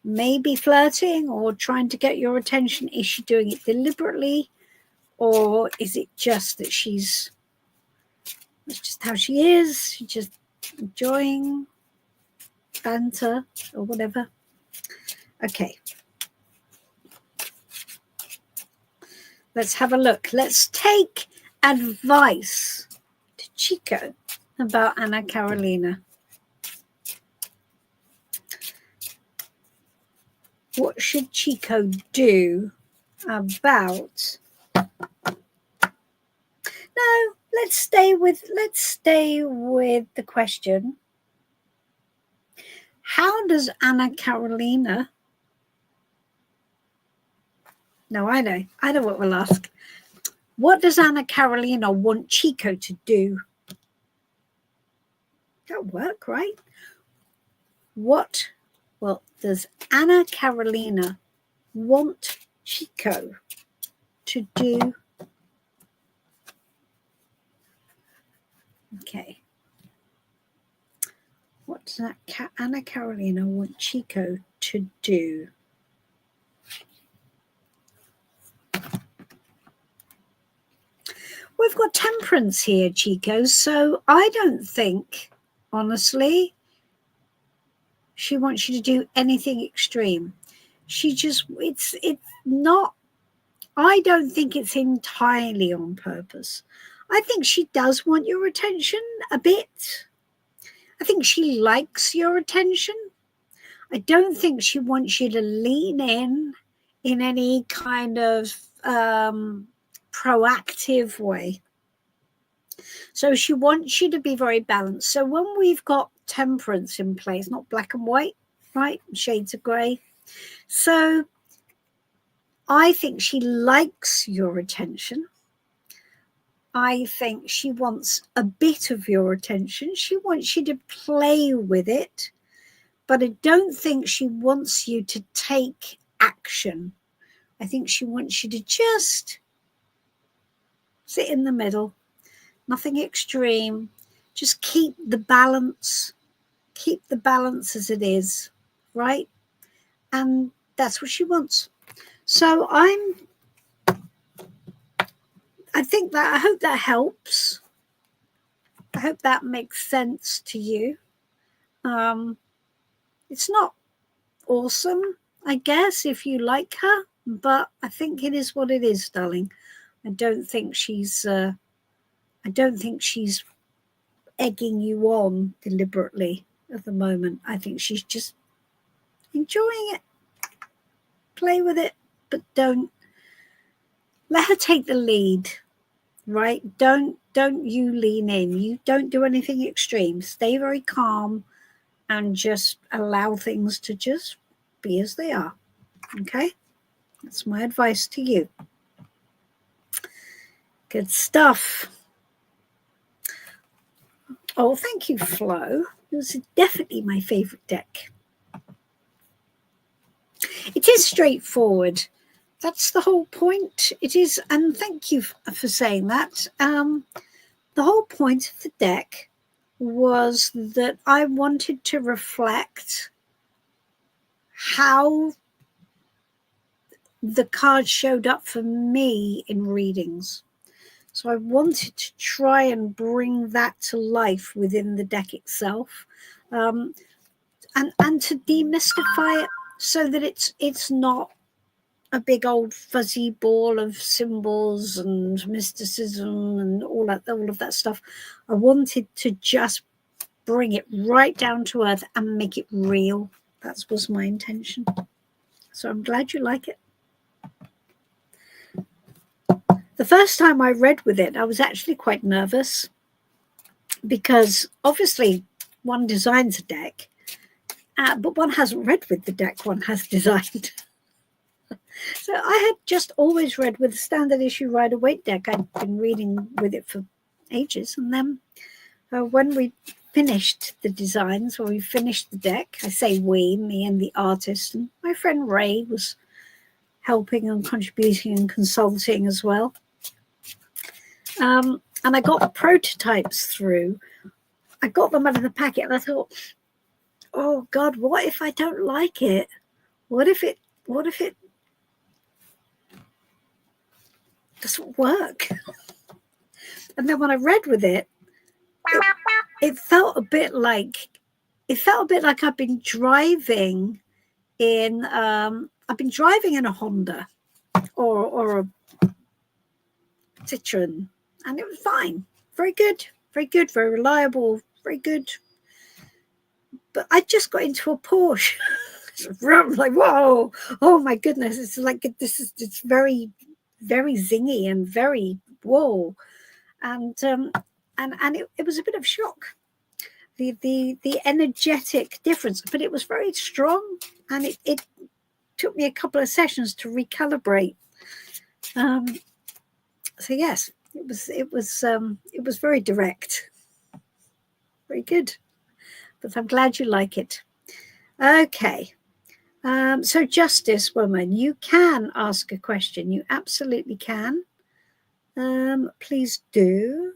[SPEAKER 1] maybe flirting or trying to get your attention. Is she doing it deliberately, or is it just that that's just how she is? She's just enjoying banter or whatever. Okay. Let's have a look. Let's take advice to Chico about Anna Carolina. What should Chico do about... No, let's stay with the question. How does Anna Carolina... No, I know what we'll ask. What does Anna Carolina want Chico to do? That'll work, right? What does Anna Carolina want Chico to do? Okay. What does Anna Carolina want Chico to do? We've got temperance here, Chico, so I don't think, honestly, she wants you to do anything extreme. It's not, I don't think it's entirely on purpose. I think she does want your attention a bit. I think she likes your attention. I don't think she wants you to lean in any kind of proactive way. So she wants you to be very balanced. So when we've got temperance in place, not black and white, right? Shades of grey. So I think she likes your attention. I think she wants a bit of your attention. She wants you to play with it, but I don't think she wants you to take action. I think she wants you to just sit in the middle, nothing extreme, just keep the balance as it is, right? And that's what she wants. So I hope that helps. I hope that makes sense to you. It's not awesome, I guess, if you like her, but I think it is what it is, darling. I don't think she's egging you on deliberately at the moment. I think she's just enjoying it. Play with it, but don't let her take the lead, right? Don't you lean in. You don't do anything extreme. Stay very calm and just allow things to just be as they are. Okay? That's my advice to you. Good stuff. Oh, thank you, Flo. It was definitely my favorite deck. It is straightforward. That's the whole point. It is, and thank you for saying that. The whole point of the deck was that I wanted to reflect how the cards showed up for me in readings. So I wanted to try and bring that to life within the deck itself, and to demystify it so that it's not a big old fuzzy ball of symbols and mysticism and all of that stuff. I wanted to just bring it right down to earth and make it real. That was my intention. So I'm glad you like it. The first time I read with it, I was actually quite nervous because obviously one designs a deck, but one hasn't read with the deck one has designed. So I had just always read with the standard issue Rider-Waite deck. I'd been reading with it for ages. And then when we finished the designs, or we finished the deck. I say we, me and the artist, and my friend Ray was helping and contributing and consulting as well. And I got the prototypes through. I got them out of the packet and I thought, oh God, what if I don't like it? What if it doesn't work? And then when I read with it, it felt a bit like I've been driving in a Honda or a Citroen, and it was fine. Very good, very reliable, very good. But I just got into a Porsche. I'm like, whoa, oh my goodness. It's like it's very, very zingy and very whoa. And it was a bit of shock. The energetic difference, but it was very strong, and it took me a couple of sessions to recalibrate. So yes, it was very direct, very good. But I'm glad you like it. Okay. So Justice Woman, you can ask a question. You absolutely can. Please do.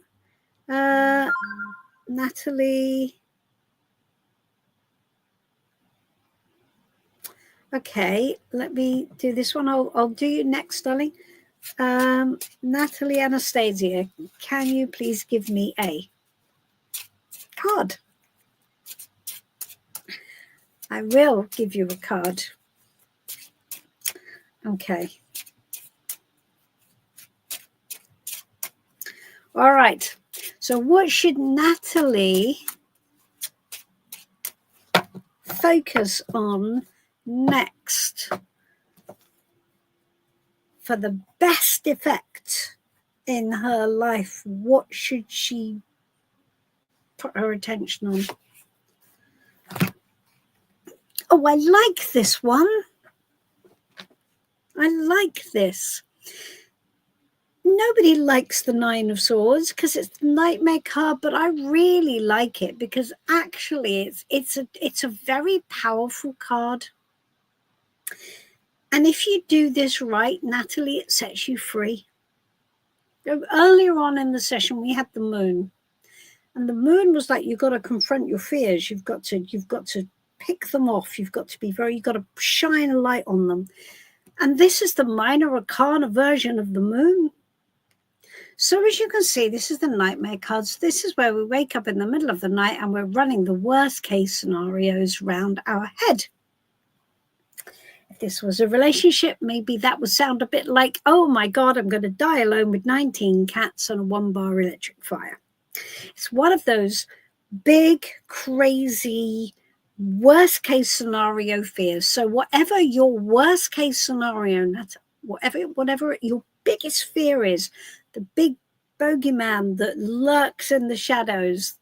[SPEAKER 1] Natalie. Okay, let me do this one. I'll do you next, darling. Natalie Anastasia, can you please give me a card? I will give you a card. Okay. All right. So what should Natalie focus on next for the best effect in her life? What should she put her attention on? Oh, I like this one. I like this. Nobody likes the Nine of Swords because it's the nightmare card, but I really like it because actually it's a very powerful card. And if you do this right, Natalie, it sets you free. Earlier on in the session, we had the moon, and the moon was like, you've got to confront your fears. You've got to pick them off. You've got to shine a light on them. And this is the minor arcana version of the moon. So as you can see, this is the nightmare cards. This is where we wake up in the middle of the night and we're running the worst case scenarios round our head. If this was a relationship, maybe that would sound a bit like, oh my God, I'm going to die alone with 19 cats and a 1-bar electric fire. It's one of those big, crazy, worst case scenario fears. So whatever your worst case scenario, whatever your biggest fear is, the big bogeyman that lurks in the shadows,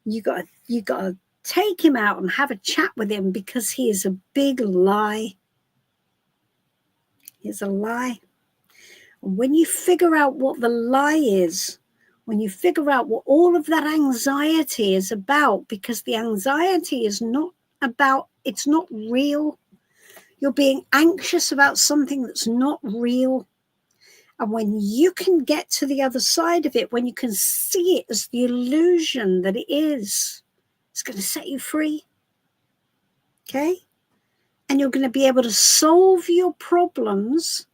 [SPEAKER 1] you got to take him out and have a chat with him because he is a big lie. He's a lie. And when you figure out what the lie is, when you figure out what all of that anxiety is about, because the anxiety is not about, it's not real. You're being anxious about something that's not real. And when you can get to the other side of it, when you can see it as the illusion that it is, it's going to set you free. Okay? And you're going to be able to solve your problems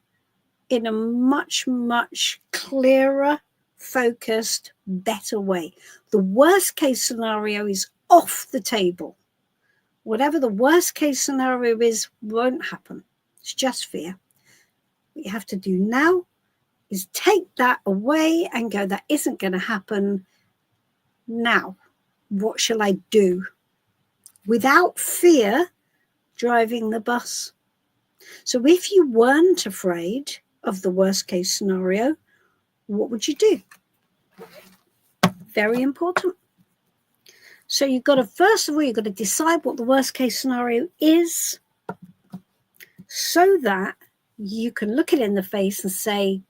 [SPEAKER 1] in a much, much clearer, focused, better way. The worst case scenario is off the table. Whatever the worst case scenario is won't happen. It's just fear. What you have to do now is take that away and go, that isn't going to happen. Now, what shall I do? Without fear, driving the bus. So if you weren't afraid of the worst case scenario, what would you do? Very important. So you've got to, first of all, you've got to decide what the worst case scenario is so that you can look it in the face and say,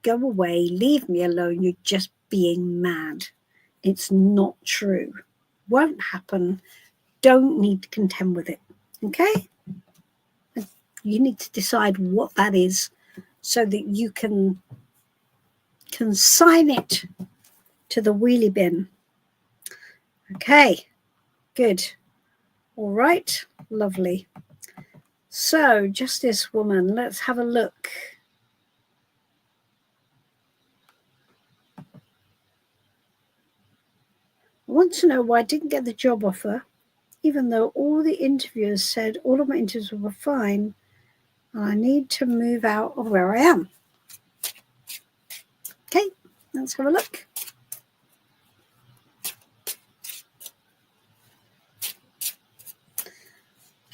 [SPEAKER 1] go away, leave me alone, you're just being mad. It's not true. won't happen, don't need to contend with it. Okay? You need to decide what that is so that you can consign it to the wheelie bin. Okay, good. All right, lovely. So, Justice Woman, let's have a look. I want to know why I didn't get the job offer, even though all the interviewers said all of my interviews were fine, and I need to move out of where I am. Okay, let's have a look.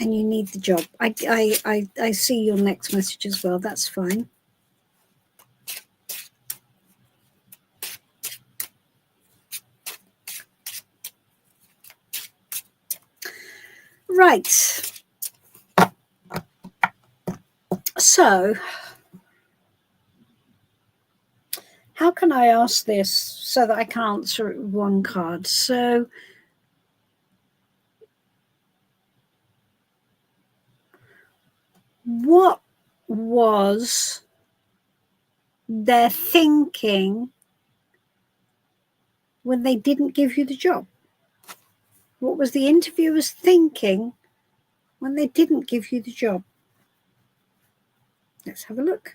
[SPEAKER 1] And you need the job. I see your next message as well. That's fine. Right. So, how can I ask this so that I can answer it with one card? So, what was their thinking when they didn't give you the job? What was the interviewers thinking when they didn't give you the job? Let's have a look.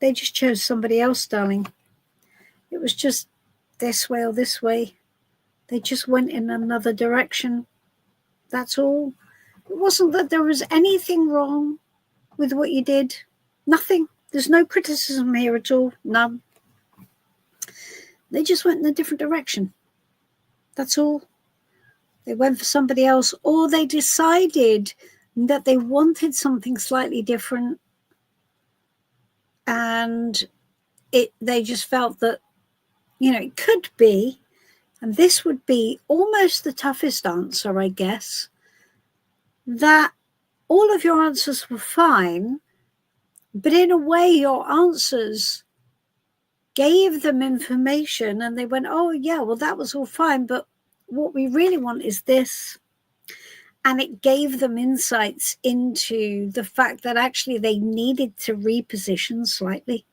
[SPEAKER 1] They just chose somebody else, darling. It was just this way or this way. They just went in another direction. That's all. It wasn't that there was anything wrong with what you did. Nothing. There's no criticism here at all. None. They just went in a different direction. That's all. They went for somebody else, or they decided that they wanted something slightly different, and they just felt that, it could be, and this would be almost the toughest answer, I guess, that all of your answers were fine, but in a way your answers gave them information and they went, oh yeah, well that was all fine, but what we really want is this. And it gave them insights into the fact that actually they needed to reposition slightly.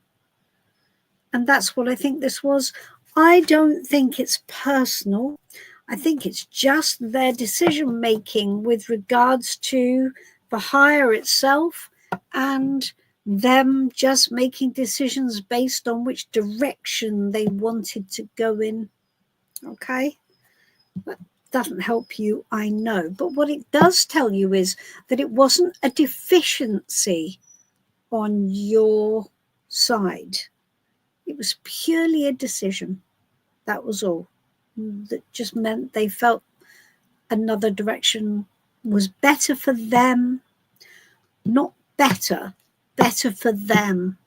[SPEAKER 1] And that's what I think this was. I don't think it's personal. I think it's just their decision making with regards to the hire itself, and them just making decisions based on which direction they wanted to go in. Okay? That doesn't help you, I know. But what it does tell you is that it wasn't a deficiency on your side. It was purely a decision. That was all. That just meant they felt another direction was better for them. Not better for them.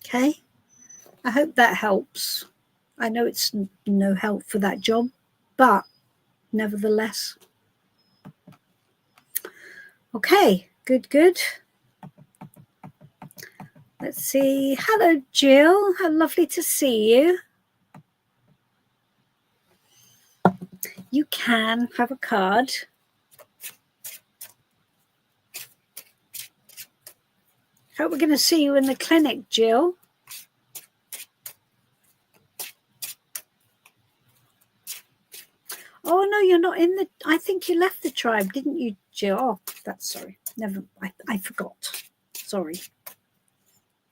[SPEAKER 1] Okay? I hope that helps. I know it's no help for that job, but nevertheless. Okay, good. Let's see. Hello, Jill. How lovely to see you. You can have a card. Hope we're going to see you in the clinic, Jill. Oh, no, you're not in the... I think you left the tribe, didn't you, Jill? Oh, that's sorry. Never... I forgot. Sorry.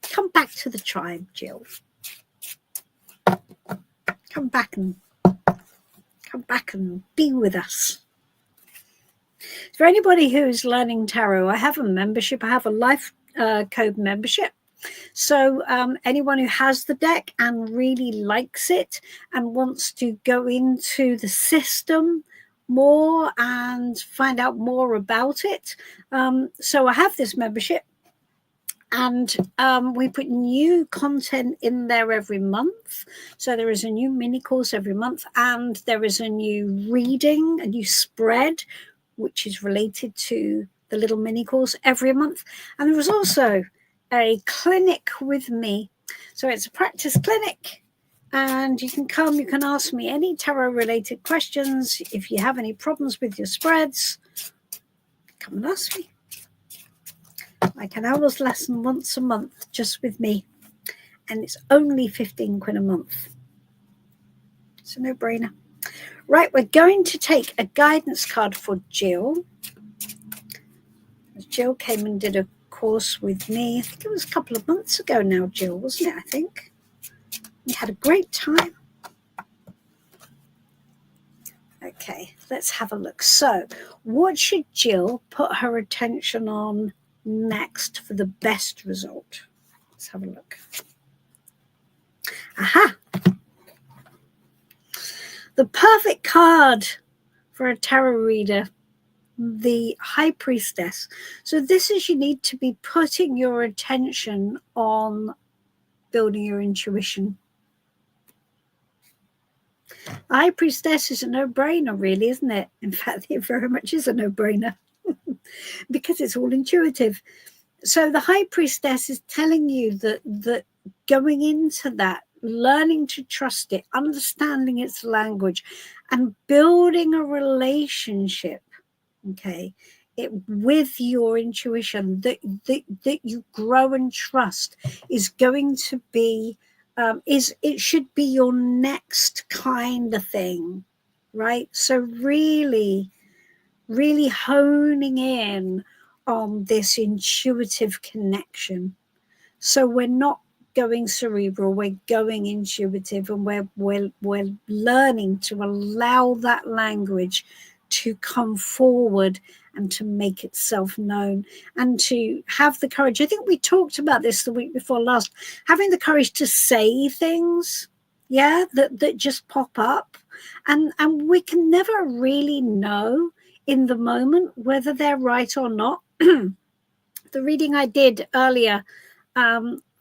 [SPEAKER 1] Come back to the tribe, Jill. Come back and be with us. For anybody who's learning tarot, I have a membership. I have a life code membership. So anyone who has the deck and really likes it and wants to go into the system more and find out more about it. So I have this membership, and we put new content in there every month. So there is a new mini course every month, and there is a new reading, a new spread which is related to the little mini course every month. And there was also a clinic with me. So it's a practice clinic, and you can come, you can ask me any tarot related questions. If you have any problems with your spreads, come and ask me. Like an hour's lesson once a month just with me, and it's only 15 quid a month. It's a no-brainer. Right, we're going to take a guidance card for Jill. Jill came and did a course with me. I think it was a couple of months ago now, Jill, wasn't it? I think we had a great time. Okay, let's have a look. So what should Jill put her attention on next for the best result? Let's have a look. Aha! The perfect card for a tarot reader, the High Priestess. So this is, you need to be putting your attention on building your intuition. The High Priestess is a no-brainer, really, isn't it? In fact, it very much is a no-brainer because it's all intuitive. So the High Priestess is telling you that going into that, learning to trust it, understanding its language, and building a relationship, okay, with your intuition that you grow and trust is going to be, it should be your next kind of thing, right? So really, really honing in on this intuitive connection. So we're not going cerebral, we're going intuitive, and we're learning to allow that language to come forward and to make itself known, and to have the courage. I think we talked about this the week before last, having the courage to say things, yeah, that just pop up, and we can never really know in the moment whether they're right or not. The reading I did earlier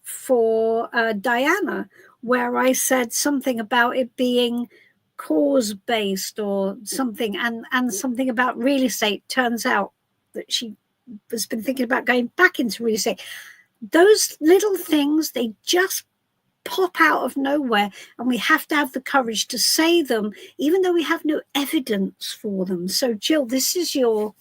[SPEAKER 1] for Diana, where I said something about it being cause-based or something, and something about real estate. Turns out that she has been thinking about going back into real estate. Those little things, they just pop out of nowhere, and we have to have the courage to say them, even though we have no evidence for them. So Jill, this is your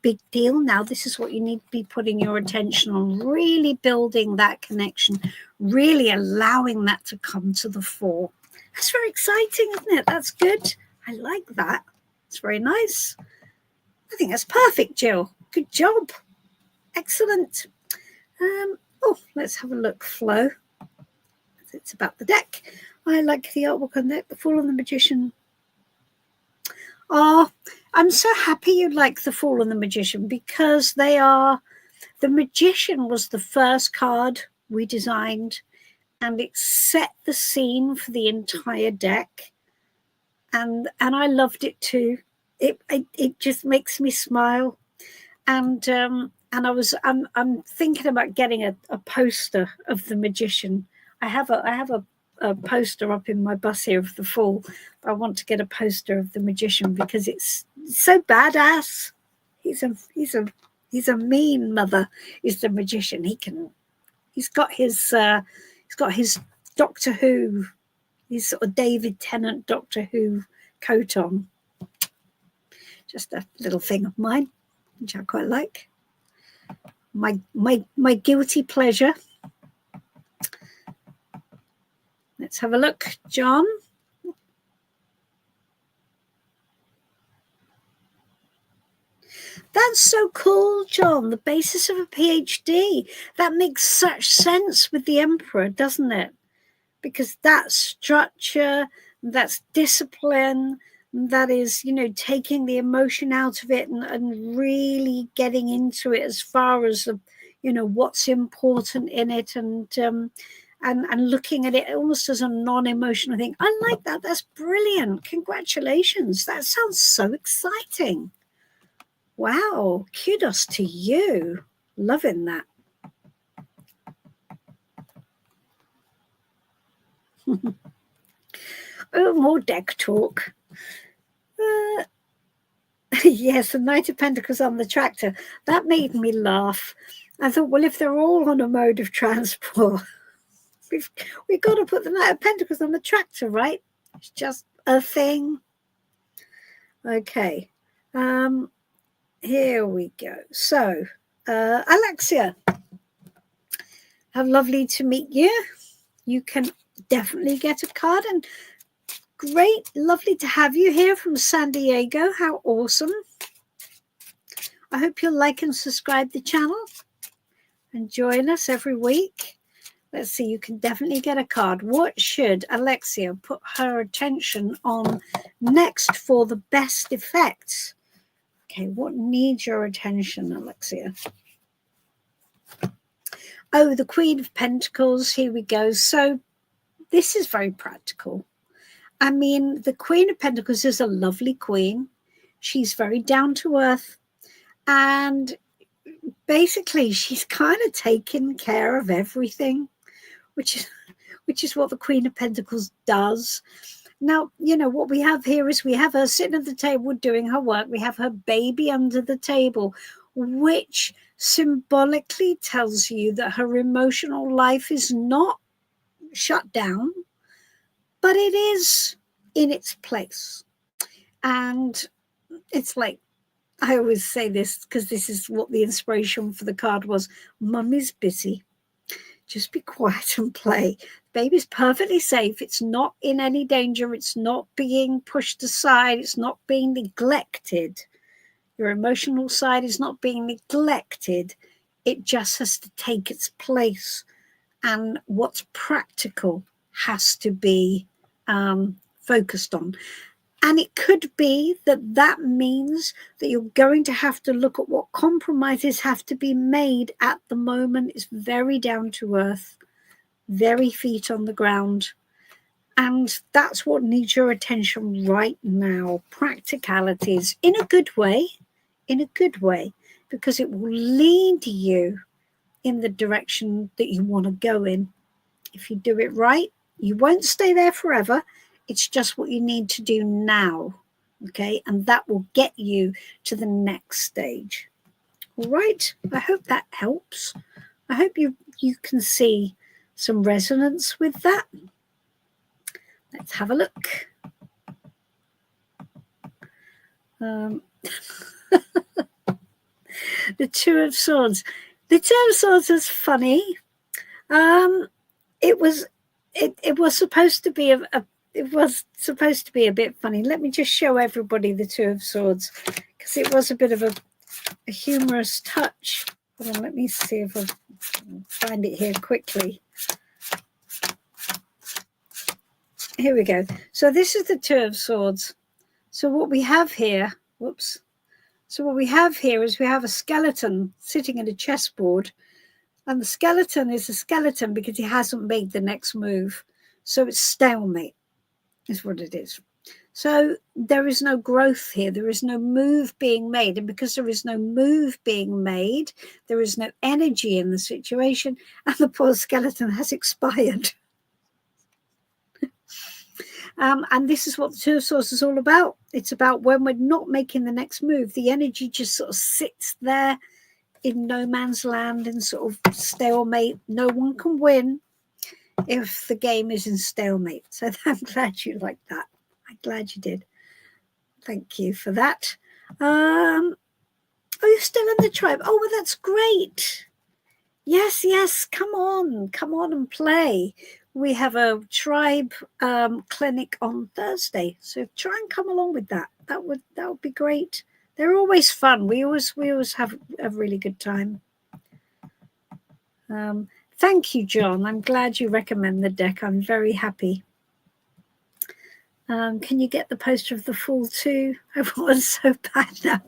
[SPEAKER 1] big deal now. This is what you need to be putting your attention on, really building that connection, really allowing that to come to the fore. That's very exciting, isn't it? That's good. I like that. It's very nice. I think that's perfect, Jill. Good job. Excellent. Oh, let's have a look. Flow. It's about the deck. I like the artwork on deck. The Fool and the Magician. Oh, I'm so happy you like the Fool and the Magician, because they are, the Magician was the first card we designed, and it set the scene for the entire deck, and I loved it too. It just makes me smile, and I'm thinking about getting a poster of the Magician. I have a poster up in my bus here of the Fool. I want to get a poster of the Magician because it's so badass. He's a mean mother. Is the Magician? He's got his Doctor Who, his sort of David Tennant Doctor Who coat on. Just a little thing of mine, which I quite like. My guilty pleasure. Let's have a look, John. That's so cool, John. The basis of a PhD. That makes such sense with the Emperor, doesn't it? Because that's structure, that's discipline, that is, taking the emotion out of it and really getting into it as far as, what's important in it, and looking at it almost as a non-emotional thing. I like that. That's brilliant. Congratulations. That sounds so exciting. Wow. Kudos to you. Loving that. Oh, more deck talk. Yes, the Knight of Pentacles on the tractor. That made me laugh. I thought, well, if they're all on a mode of transport, we've got to put the Knight of Pentacles on the tractor, right? It's just a thing. Okay. Here we go. So, Alexia, how lovely to meet you. You can definitely get a card, and great, lovely to have you here from San Diego. How awesome. I hope you'll like and subscribe the channel and join us every week. Let's see, you can definitely get a card. What should Alexia put her attention on next for the best effects? Okay, what needs your attention, Alexia? Oh, the Queen of Pentacles. Here we go. So this is very practical. I mean, the Queen of Pentacles is a lovely queen. She's very down to earth. And basically, she's kind of taking care of everything, which is what the Queen of Pentacles does. Now, you know, what we have here is we have her sitting at the table doing her work. We have her baby under the table, which symbolically tells you that her emotional life is not shut down, but it is in its place. And it's like, I always say this because this is what the inspiration for the card was. Mummy's busy. Just be quiet and play. Baby's perfectly safe. It's not in any danger. It's not being pushed aside. It's not being neglected. Your emotional side is not being neglected. It just has to take its place. And what's practical has to be focused on. And it could be that that means that you're going to have to look at what compromises have to be made at the moment. It's very down to earth, very feet on the ground. And that's what needs your attention right now. Practicalities in a good way, because it will lead you in the direction that you want to go in. If you do it right, you won't stay there forever. It's just what you need to do now, okay? And that will get you to the next stage. All right, I hope that helps. I hope you can see some resonance with that. Let's have a look. The Two of Swords. The Two of Swords is funny. It was supposed to be it was supposed to be a bit funny. Let me just show everybody the Two of Swords, because it was a bit of a humorous touch. Hold on, let me see if I find it here quickly. Here we go. So this is the Two of Swords. So what we have here, whoops. So what we have here is we have a skeleton sitting at a chessboard. And the skeleton is a skeleton because he hasn't made the next move. So it's stalemate, is what it is. So there is no growth here. There is no move being made. And because there is no move being made, there is no energy in the situation. And the poor skeleton has expired. And this is what the Two of Swords is all about. It's about when we're not making the next move, the energy just sort of sits there in no man's land in sort of stalemate. No one can win if the game is in stalemate. So I'm glad you liked that. I'm glad you did. Thank you for that. Oh, you're still in the tribe. Oh, well, that's great. Yes. Come on and play. We have a tribe clinic on Thursday. So try and come along with that. That would be great. They're always fun. We always have a really good time. Thank you, John. I'm glad you recommend the deck. I'm very happy. Can you get the poster of the Fool too? Everyone's so bad now.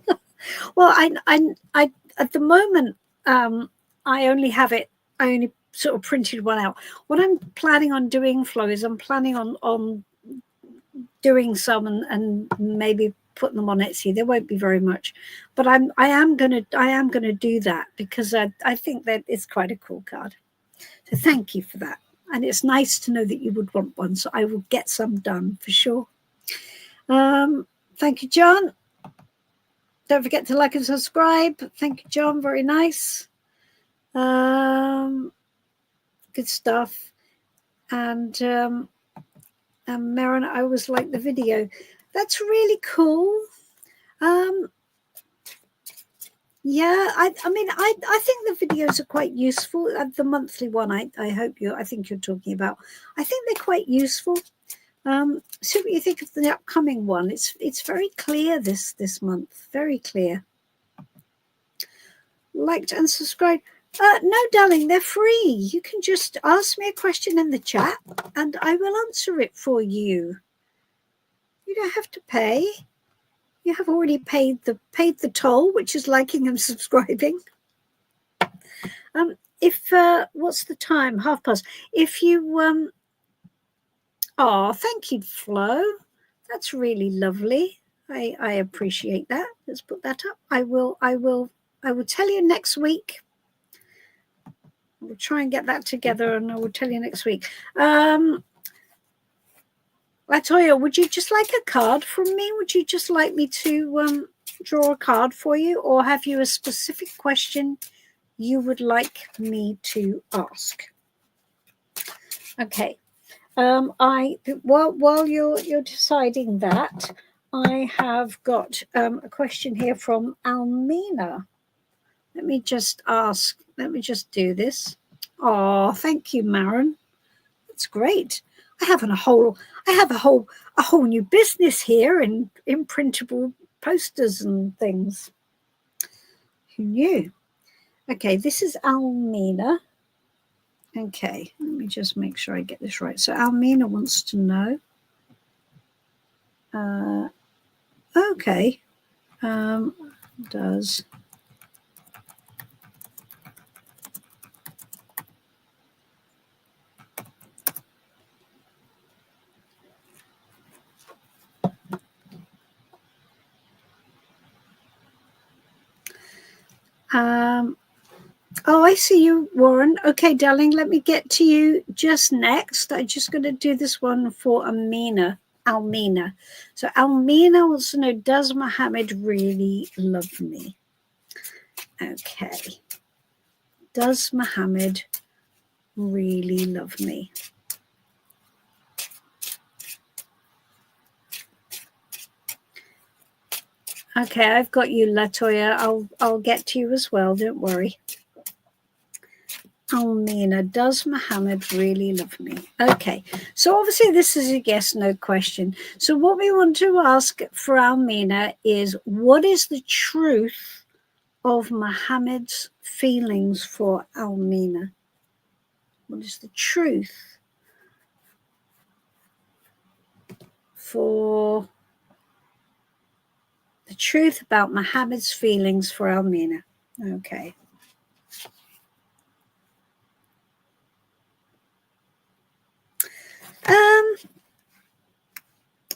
[SPEAKER 1] Well, I at the moment I only have it. I only sort of printed one out. What I'm planning on doing, Flo, is I'm planning on doing some and maybe putting them on Etsy. There won't be very much, but I am gonna do that because I think that it's quite a cool card. So thank you for that. And it's nice to know that you would want one. So I will get some done for sure. Thank you, John. Don't forget to like and subscribe. Thank you, John. Very nice. Good stuff. And Marin, I always like the video. That's really cool. Yeah, I mean, I think the videos are quite useful. The monthly one, I think you're talking about. I think they're quite useful. See what you think of the upcoming one. It's very clear this month. Very clear. Liked and subscribe. No, darling, they're free. You can just ask me a question in the chat and I will answer it for you. You don't have to pay. You have already paid the toll, which is liking and subscribing. If what's the time? past. If you oh, thank you, Flo. That's really lovely. I appreciate that. Let's put that up. I will tell you next week. We'll try and get that together and I will tell you next week. Latoya, would you just like a card from me? Would you just like me to draw a card for you, or have you a specific question you would like me to ask? Okay. While you're deciding that, I have got a question here from Almina. Let me just do this. Oh, thank you, Marin. That's great. I have a whole new business here in printable posters and things. Who knew? Okay, this is Almina. Okay, let me just make sure I get this right. So Almina wants to know. Okay. Does oh, I see you, Warren. Okay, darling, let me get to you just next. I'm just going to do this one for Almina. So Almina wants to know, does Mohammed really love me? Okay. Does Mohammed really love me? Okay, I've got you, Latoya. I'll get to you as well. Don't worry. Almina, does Mohammed really love me? Okay, so obviously this is a yes/no question. So what we want to ask for Almina is, what is the truth of Mohammed's feelings for Almina? What is the truth about Mohammed's feelings for Almina? Okay.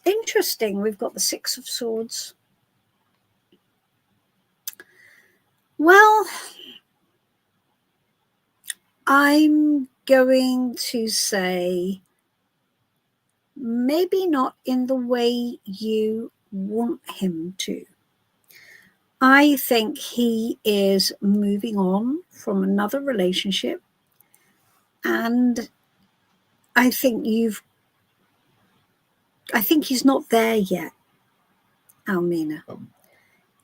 [SPEAKER 1] Interesting. We've got the Six of Swords. Well, I'm going to say maybe not in the way you want him to. I think he is moving on from another relationship, and I think he's not there yet, Almina.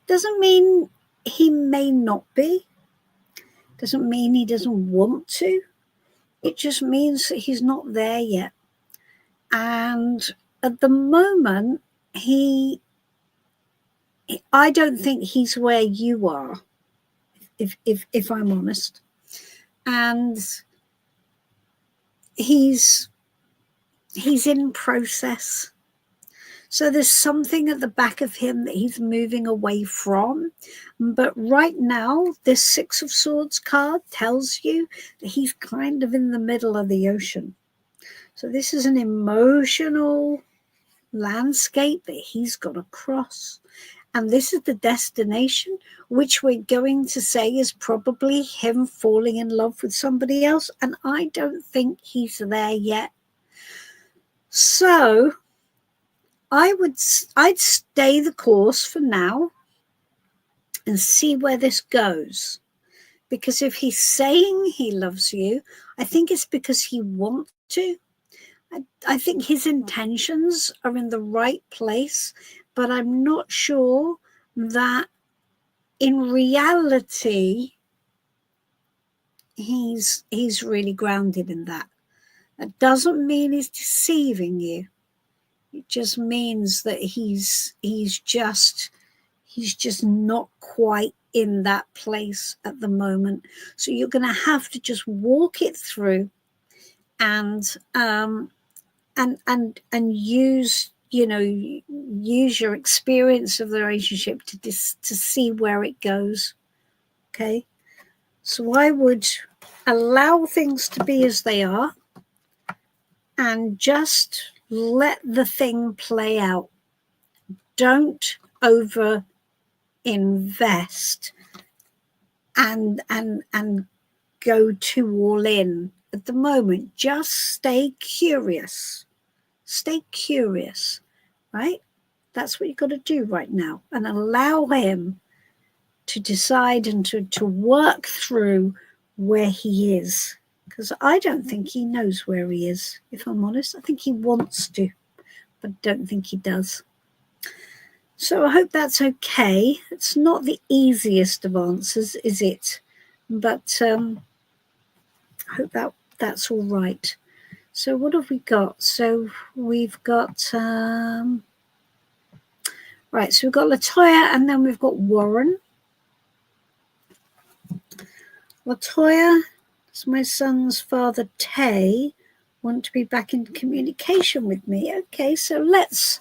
[SPEAKER 1] Doesn't mean he may not be. Doesn't mean he doesn't want to. It just means that he's not there yet. And at the moment, I don't think he's where you are, if I'm honest. And he's in process. So there's something at the back of him that he's moving away from. But right now, this Six of Swords card tells you that he's kind of in the middle of the ocean. So this is an emotional landscape that he's got to cross. And this is the destination, which we're going to say is probably him falling in love with somebody else. And I don't think he's there yet. So I'd stay the course for now. and see where this goes. Because if he's saying he loves you, I think it's because he wants to. I think his intentions are in the right place, but I'm not sure that in reality he's really grounded in that. That doesn't mean he's deceiving you. It just means that he's just not quite in that place at the moment. So you're going to have to just walk it through and use, use your experience of the relationship to see where it goes. Okay, so I would allow things to be as they are and just let the thing play out. Don't over invest and go too all in at the moment. Just stay curious, right? That's what you've got to do right now, and allow him to decide and to work through where he is, because I don't think he knows where he is, if I'm honest. I think he wants to, but don't think he does. So I hope that's okay. It's not the easiest of answers, is it? But I hope that's all right. So what have we got? So we've got right. So we've got Latoya, and then we've got Warren. Latoya, does my son's father Tay want to be back in communication with me? Okay, so let's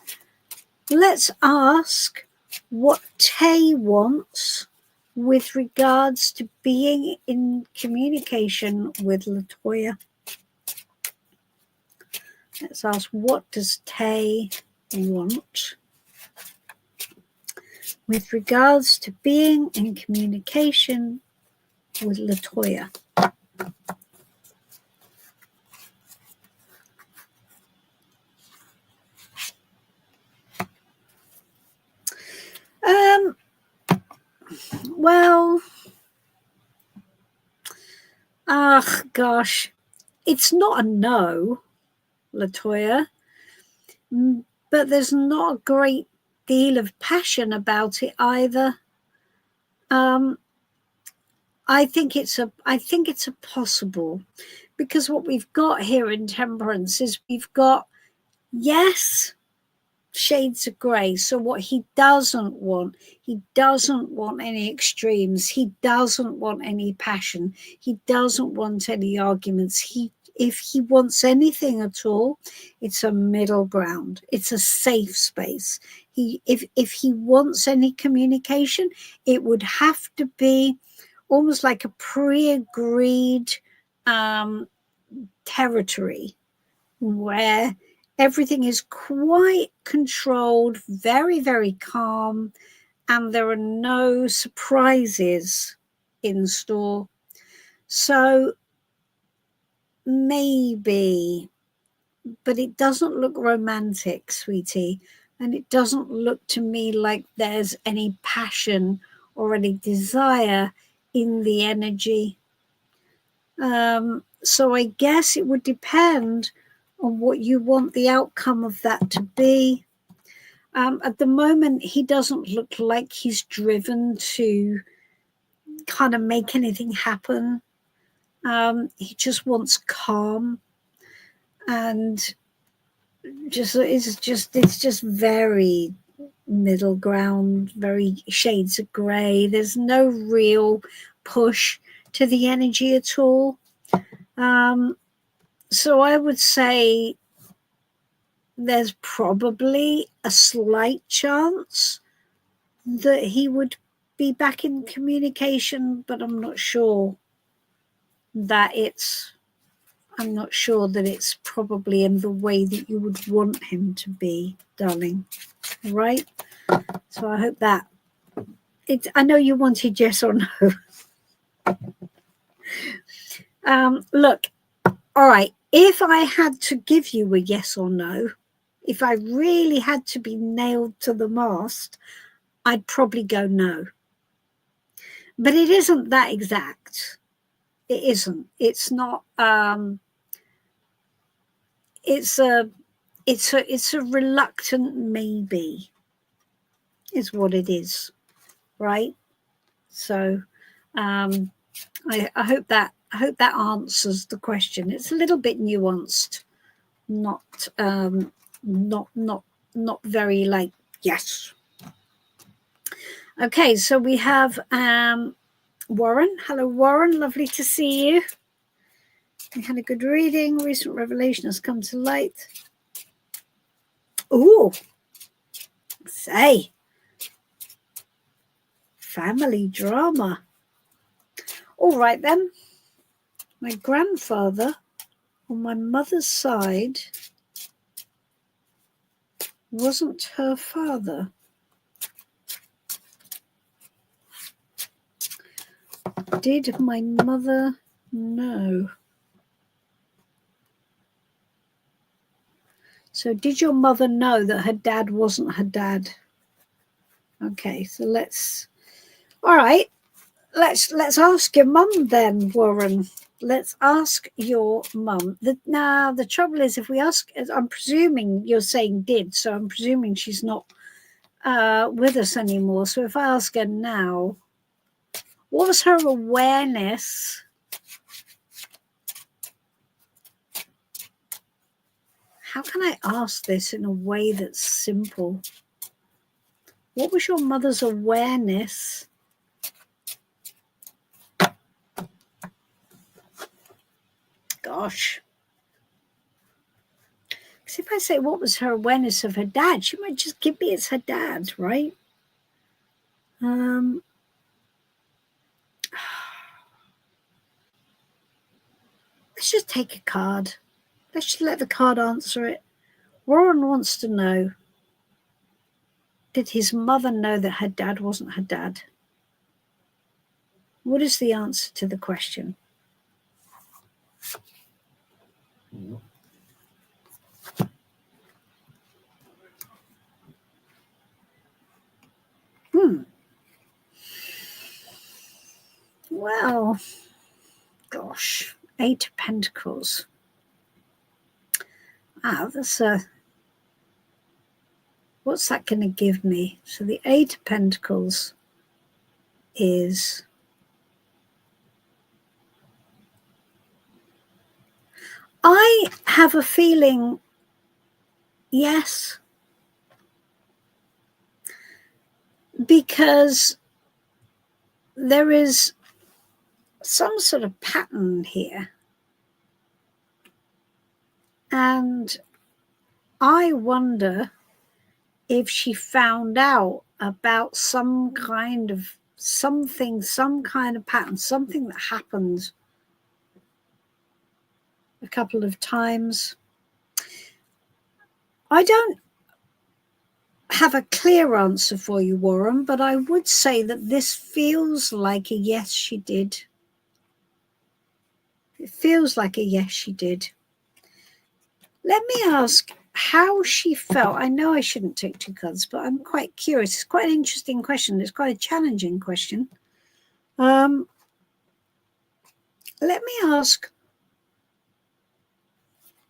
[SPEAKER 1] ask what Tay wants with regards to being in communication with Latoya. Let's ask, what does Tay want with regards to being in communication with Latoya? Well, gosh, it's not a no, Latoya, but there's not a great deal of passion about it either. I think it's a possible, because what we've got here in Temperance is we've got, yes, shades of grey. So what he doesn't want any extremes. He doesn't want any passion. He doesn't want any arguments. If he wants anything at all, it's a middle ground. It's a safe space. If he wants any communication, it would have to be almost like a pre-agreed territory where everything is quite controlled, very, very calm, and there are no surprises in store. So maybe, but it doesn't look romantic, sweetie, and it doesn't look to me like there's any passion or any desire in the energy. So I guess it would depend on what you want the outcome of that to be. At the moment, he doesn't look like he's driven to kind of make anything happen. He just wants calm, and it's just very middle ground, very shades of grey. There's no real push to the energy at all. So I would say there's probably a slight chance that he would be back in communication, but I'm not sure that it's probably in the way that you would want him to be, darling. Right? So I hope that I know you wanted yes or no. Look, all right, if I had to give you a yes or no, if I really had to be nailed to the mast, I'd probably go no. But it isn't that exact. It isn't. It's not. It's a reluctant maybe, is what it is, right? So I hope that answers the question. It's a little bit nuanced, not very like yes. Okay, so we have Warren. Hello, Warren. Lovely to see you. We had a good reading. Recent revelation has come to light. Ooh, say, family drama. All right then. My grandfather on my mother's side wasn't her father. Did my mother know? So did your mother know that her dad wasn't her dad? Okay, so let's ask your mum then, Warren. Let's ask your mum. Now the trouble is, if we ask, I'm presuming you're saying did, so I'm presuming she's not with us anymore. So if I ask her now, what was her awareness? How can I ask this in a way that's simple? What was your mother's awareness? Gosh. Because if I say what was her awareness of her dad, she might just give me it's her dad, right? Let's just take a card. Let's just let the card answer it. Warren wants to know, did his mother know that her dad wasn't her dad? What is the answer to the question? Well, gosh, 8 of Pentacles. That's what's that going to give me? So the 8 of Pentacles is I have a feeling, yes, because there is some sort of pattern here. And I wonder if she found out about some kind of something, some kind of pattern, something that happened a couple of times. I don't have a clear answer for you, Warren, but I would say that this feels like a yes, she did. It feels like a yes, she did. Let me ask how she felt. I know I shouldn't take 2 cards, but I'm quite curious. It's quite an interesting question. It's quite a challenging question. Let me ask,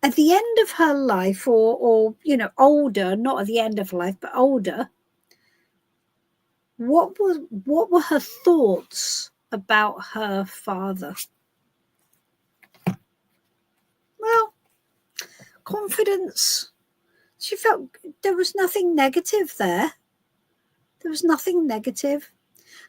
[SPEAKER 1] at the end of her life, or older, not at the end of life, but older, what were her thoughts about her father? Well, confidence. She felt there was nothing negative there. There was nothing negative.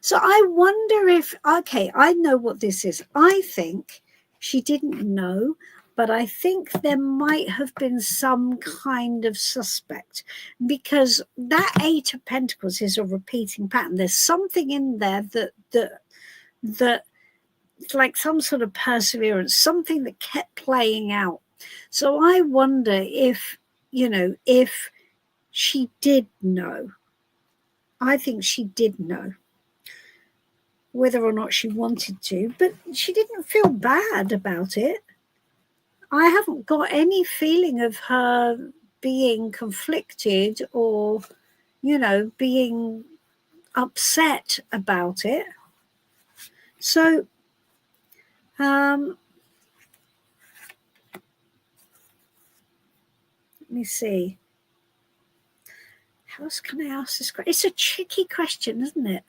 [SPEAKER 1] So I wonder if, okay, I know what this is. I think she didn't know, but I think there might have been some kind of suspect, because that 8 of Pentacles is a repeating pattern. There's something in there that it's like some sort of perseverance, something that kept playing out. So I wonder if she did know. I think she did know, whether or not she wanted to, but she didn't feel bad about it. I haven't got any feeling of her being conflicted or, being upset about it. So, let me see. How else can I ask this question? It's a tricky question, isn't it?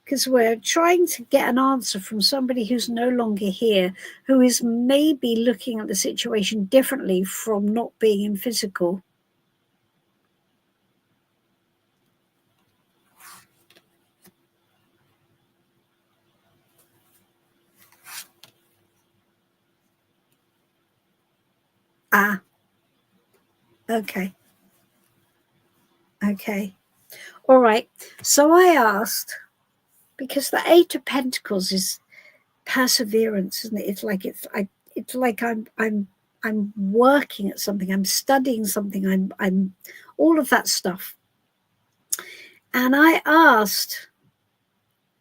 [SPEAKER 1] Because we're trying to get an answer from somebody who's no longer here, who is maybe looking at the situation differently from not being in physical. Ah, okay. Okay. All right. So I asked, because the Eight of Pentacles is perseverance, isn't it? It's like I'm working at something, I'm studying something, I'm all of that stuff. And I asked,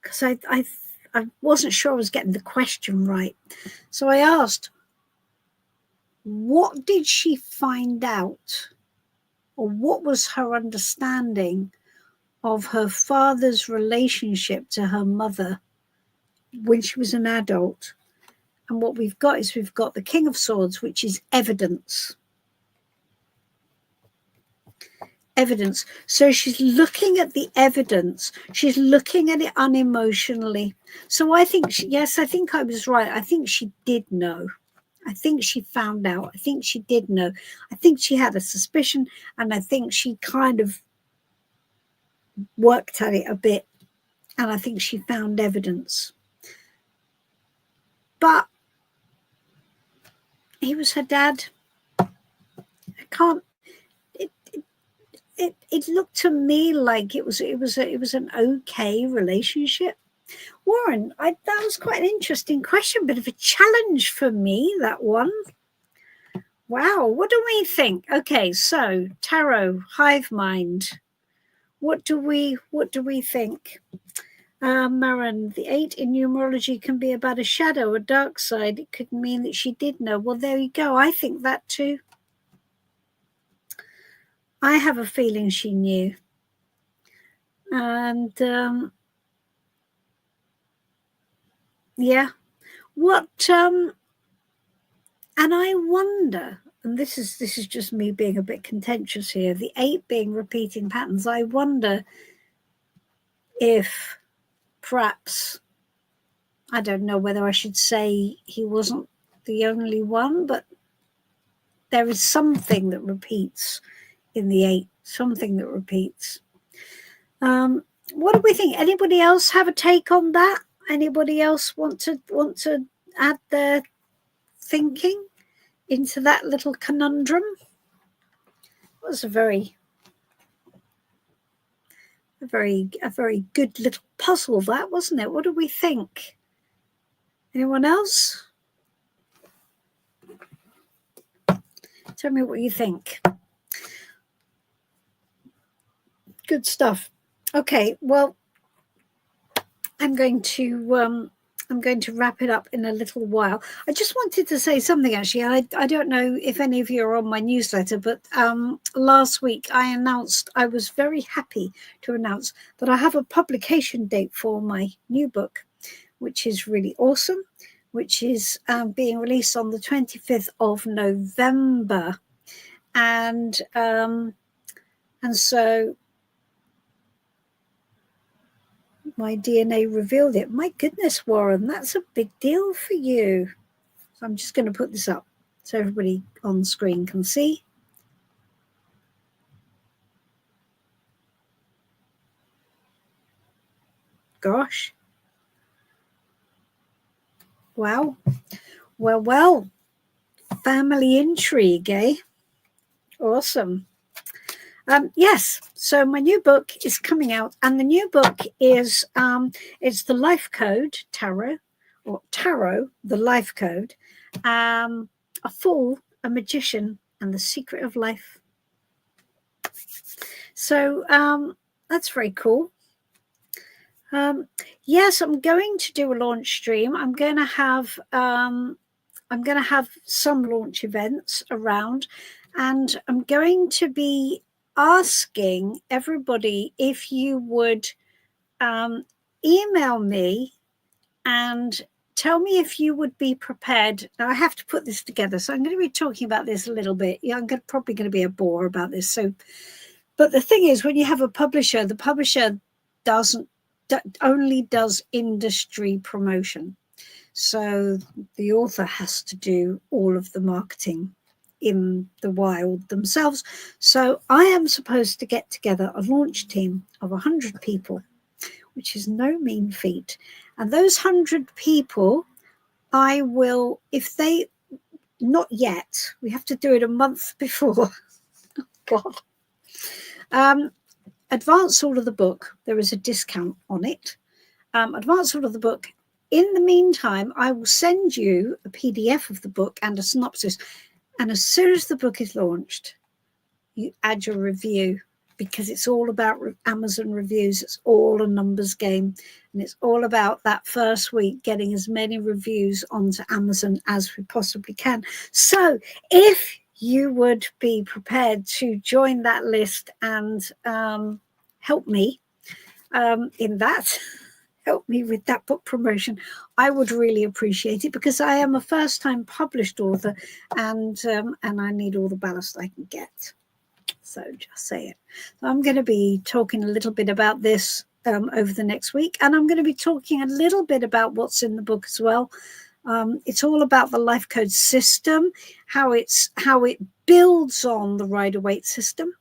[SPEAKER 1] because I wasn't sure I was getting the question right. So I asked, what did she find out, or what was her understanding of her father's relationship to her mother when she was an adult? And what we've got is we've got the King of Swords, which is evidence. Evidence. So she's looking at the evidence. She's looking at it unemotionally. So I think, yes, I think I was right. I think she did know. I think she found out. I think she did know. I think she had a suspicion, and I think she kind of worked at it a bit, and I think she found evidence. But he was her dad. I can't. It looked to me like it was an okay relationship. Warren, that was quite an interesting question, bit of a challenge for me, that one. Wow, what do we think? Okay, so tarot, hive mind. What do we think? Marin, the 8 in numerology can be about a shadow, a dark side. It could mean that she did know. Well, there you go. I think that too. I have a feeling she knew. And yeah. What and I wonder, and this is just me being a bit contentious here, the 8 being repeating patterns, I wonder if perhaps, I don't know whether I should say he wasn't the only one, but there is something that repeats in the 8, something that repeats. What do we think? Anybody else have a take on that? Anybody else want to add their thinking into that little conundrum? It was a very good little puzzle, that, wasn't it? What do we think? Anyone else? Tell me what you think. Good stuff. Okay, well, I'm going to wrap it up in a little while. I just wanted to say something, actually. I don't know if any of you are on my newsletter, but last week I was very happy to announce that I have a publication date for my new book, which is really awesome, which is being released on the 25th of November. And so my DNA revealed it. My goodness, Warren, that's a big deal for you. So I'm just going to put this up so everybody on screen can see. Gosh. Wow. Well. Family intrigue, eh? Awesome. Yes, so my new book is coming out, and the new book is it's the Life Code Tarot, or Tarot, the Life Code, a Fool, a Magician, and the Secret of Life. So that's very cool. Yes, I'm going to do a launch stream. I'm going to have some launch events around, and I'm going to be asking everybody if you would email me and tell me if you would be prepared. Now I have to put this together, so I'm going to be talking about this a little bit. Yeah, I'm probably going to be a bore about this. So, but the thing is, when you have a publisher, the publisher only does industry promotion. So the author has to do all of the marketing in the wild themselves. So I am supposed to get together a launch team of 100 people, which is no mean feat. And those 100 people, I will, if they, not yet, we have to do it a month before. God. Advance all of the book. There is a discount on it. Advance all of the book. In the meantime, I will send you a PDF of the book and a synopsis. And as soon as the book is launched, you add your review, because it's all about Amazon reviews. It's all a numbers game. And it's all about that first week getting as many reviews onto Amazon as we possibly can. So if you would be prepared to join that list and help me in that, help me with that book promotion, I would really appreciate it, because I am a first-time published author, and I need all the ballast I can get. So just say it. So I'm going to be talking a little bit about this over the next week, and I'm going to be talking a little bit about what's in the book as well. It's all about the Life Code system, how it builds on the Rider-Waite system,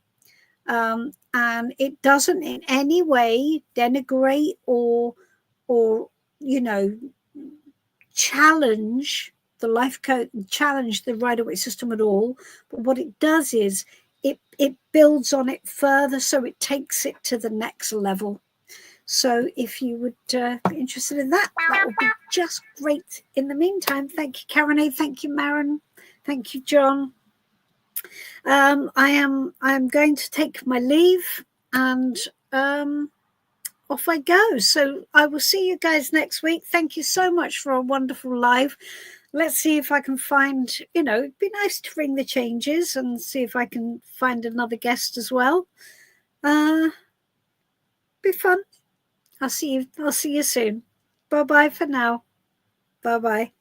[SPEAKER 1] and it doesn't in any way denigrate or challenge the Life Code, challenge the Rider-Waite system at all. But what it does is it builds on it further, so it takes it to the next level. So if you would be interested in that, that would be just great. In the meantime, thank you, Karen A. Thank you, Maren. Thank you, John. I am going to take my leave, and off I go. So I will see you guys next week. Thank you so much for a wonderful live. Let's see if I can find, it'd be nice to ring the changes and see if I can find another guest as well. Be fun. I'll see you soon. Bye-bye for now. Bye-bye.